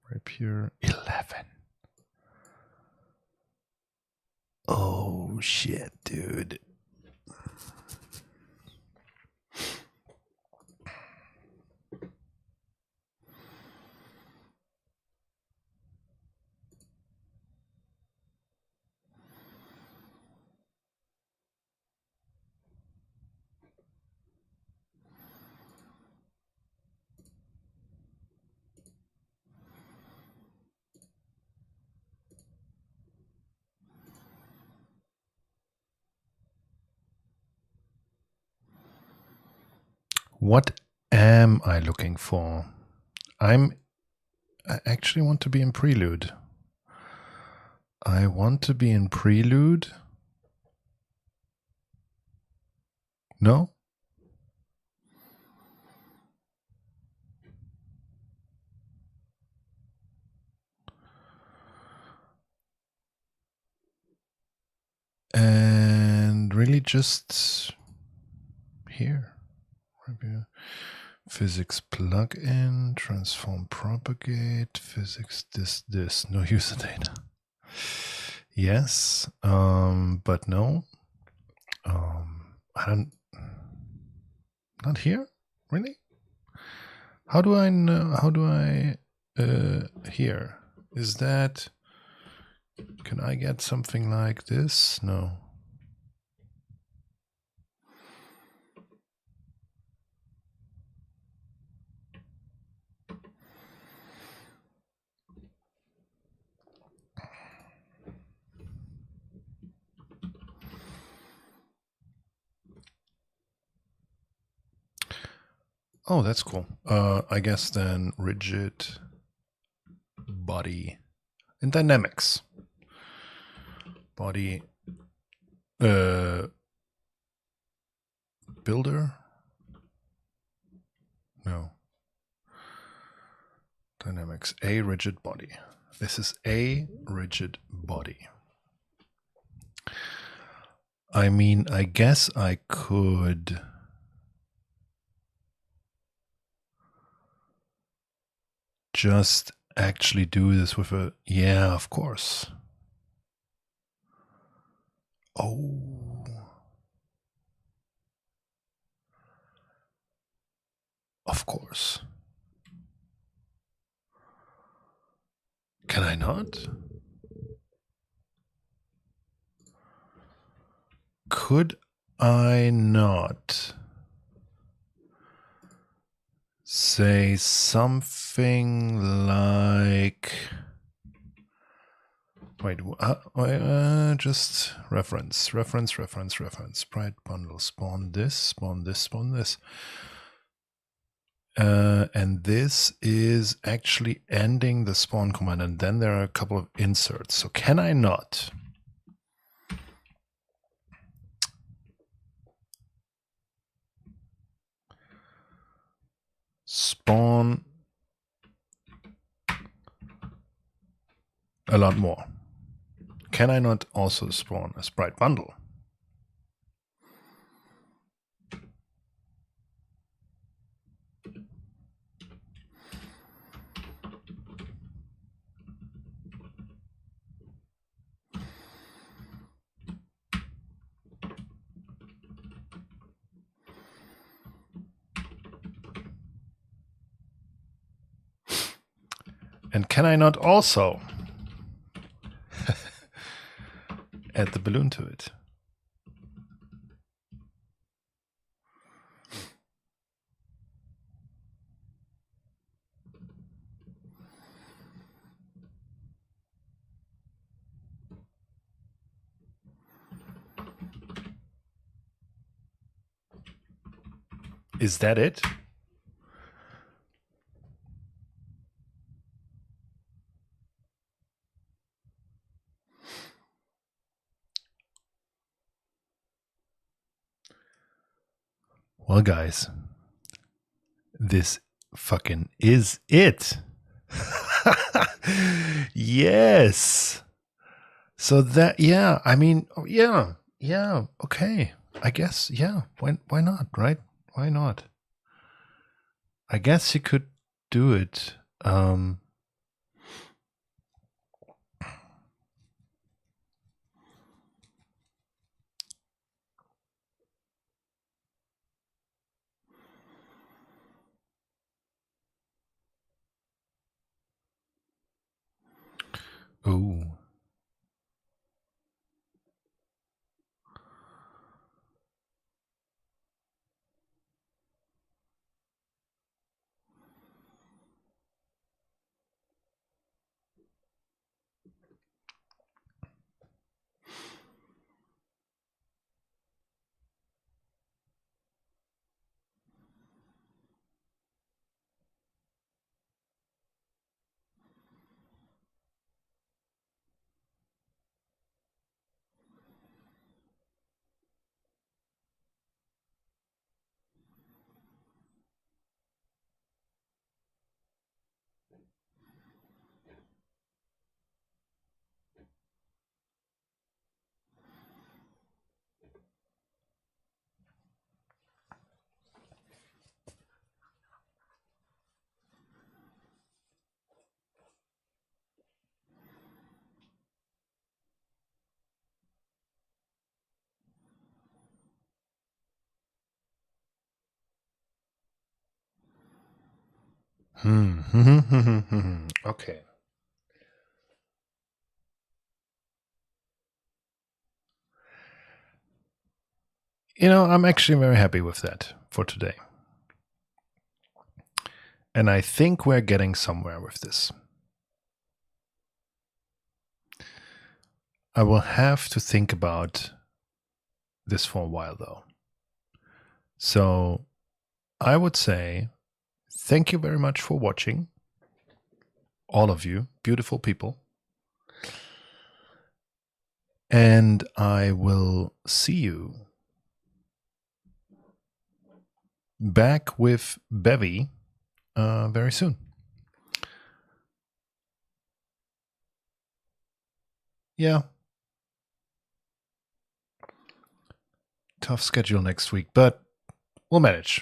Rapier 11. Oh shit, dude. What am I looking for? I actually want to be in Prelude. I want to be in Prelude. No? And really just here. Physics plugin, transform propagate, physics this. No user data. Yes, but no. I don't. Not here, really. How do I know? How do I here? Is that? Can I get something like this? No. Oh, that's cool. I guess then rigid body and dynamics. Body builder? No. Dynamics, a rigid body. This is a rigid body. I mean, I guess I could just actually do this with a, yeah, of course. Oh. Of course. Can I not? Could I not say something like, wait, just reference, sprite bundle, spawn this. And this is actually ending the spawn command, and then there are a couple of inserts. So can I not spawn a lot more? Can I not also spawn a sprite bundle? And can I not also add the balloon to it? Is that it? Well, guys, this fucking is it. Yes. So that, yeah, I mean, yeah, okay. I guess, yeah. Why not, right? Why not? I guess you could do it. Ooh. Okay. I'm actually very happy with that for today. And I think we're getting somewhere with this. I will have to think about this for a while, though. So I would say thank you very much for watching. All of you, beautiful people. And I will see you back with Bevy very soon. Yeah. Tough schedule next week, but we'll manage.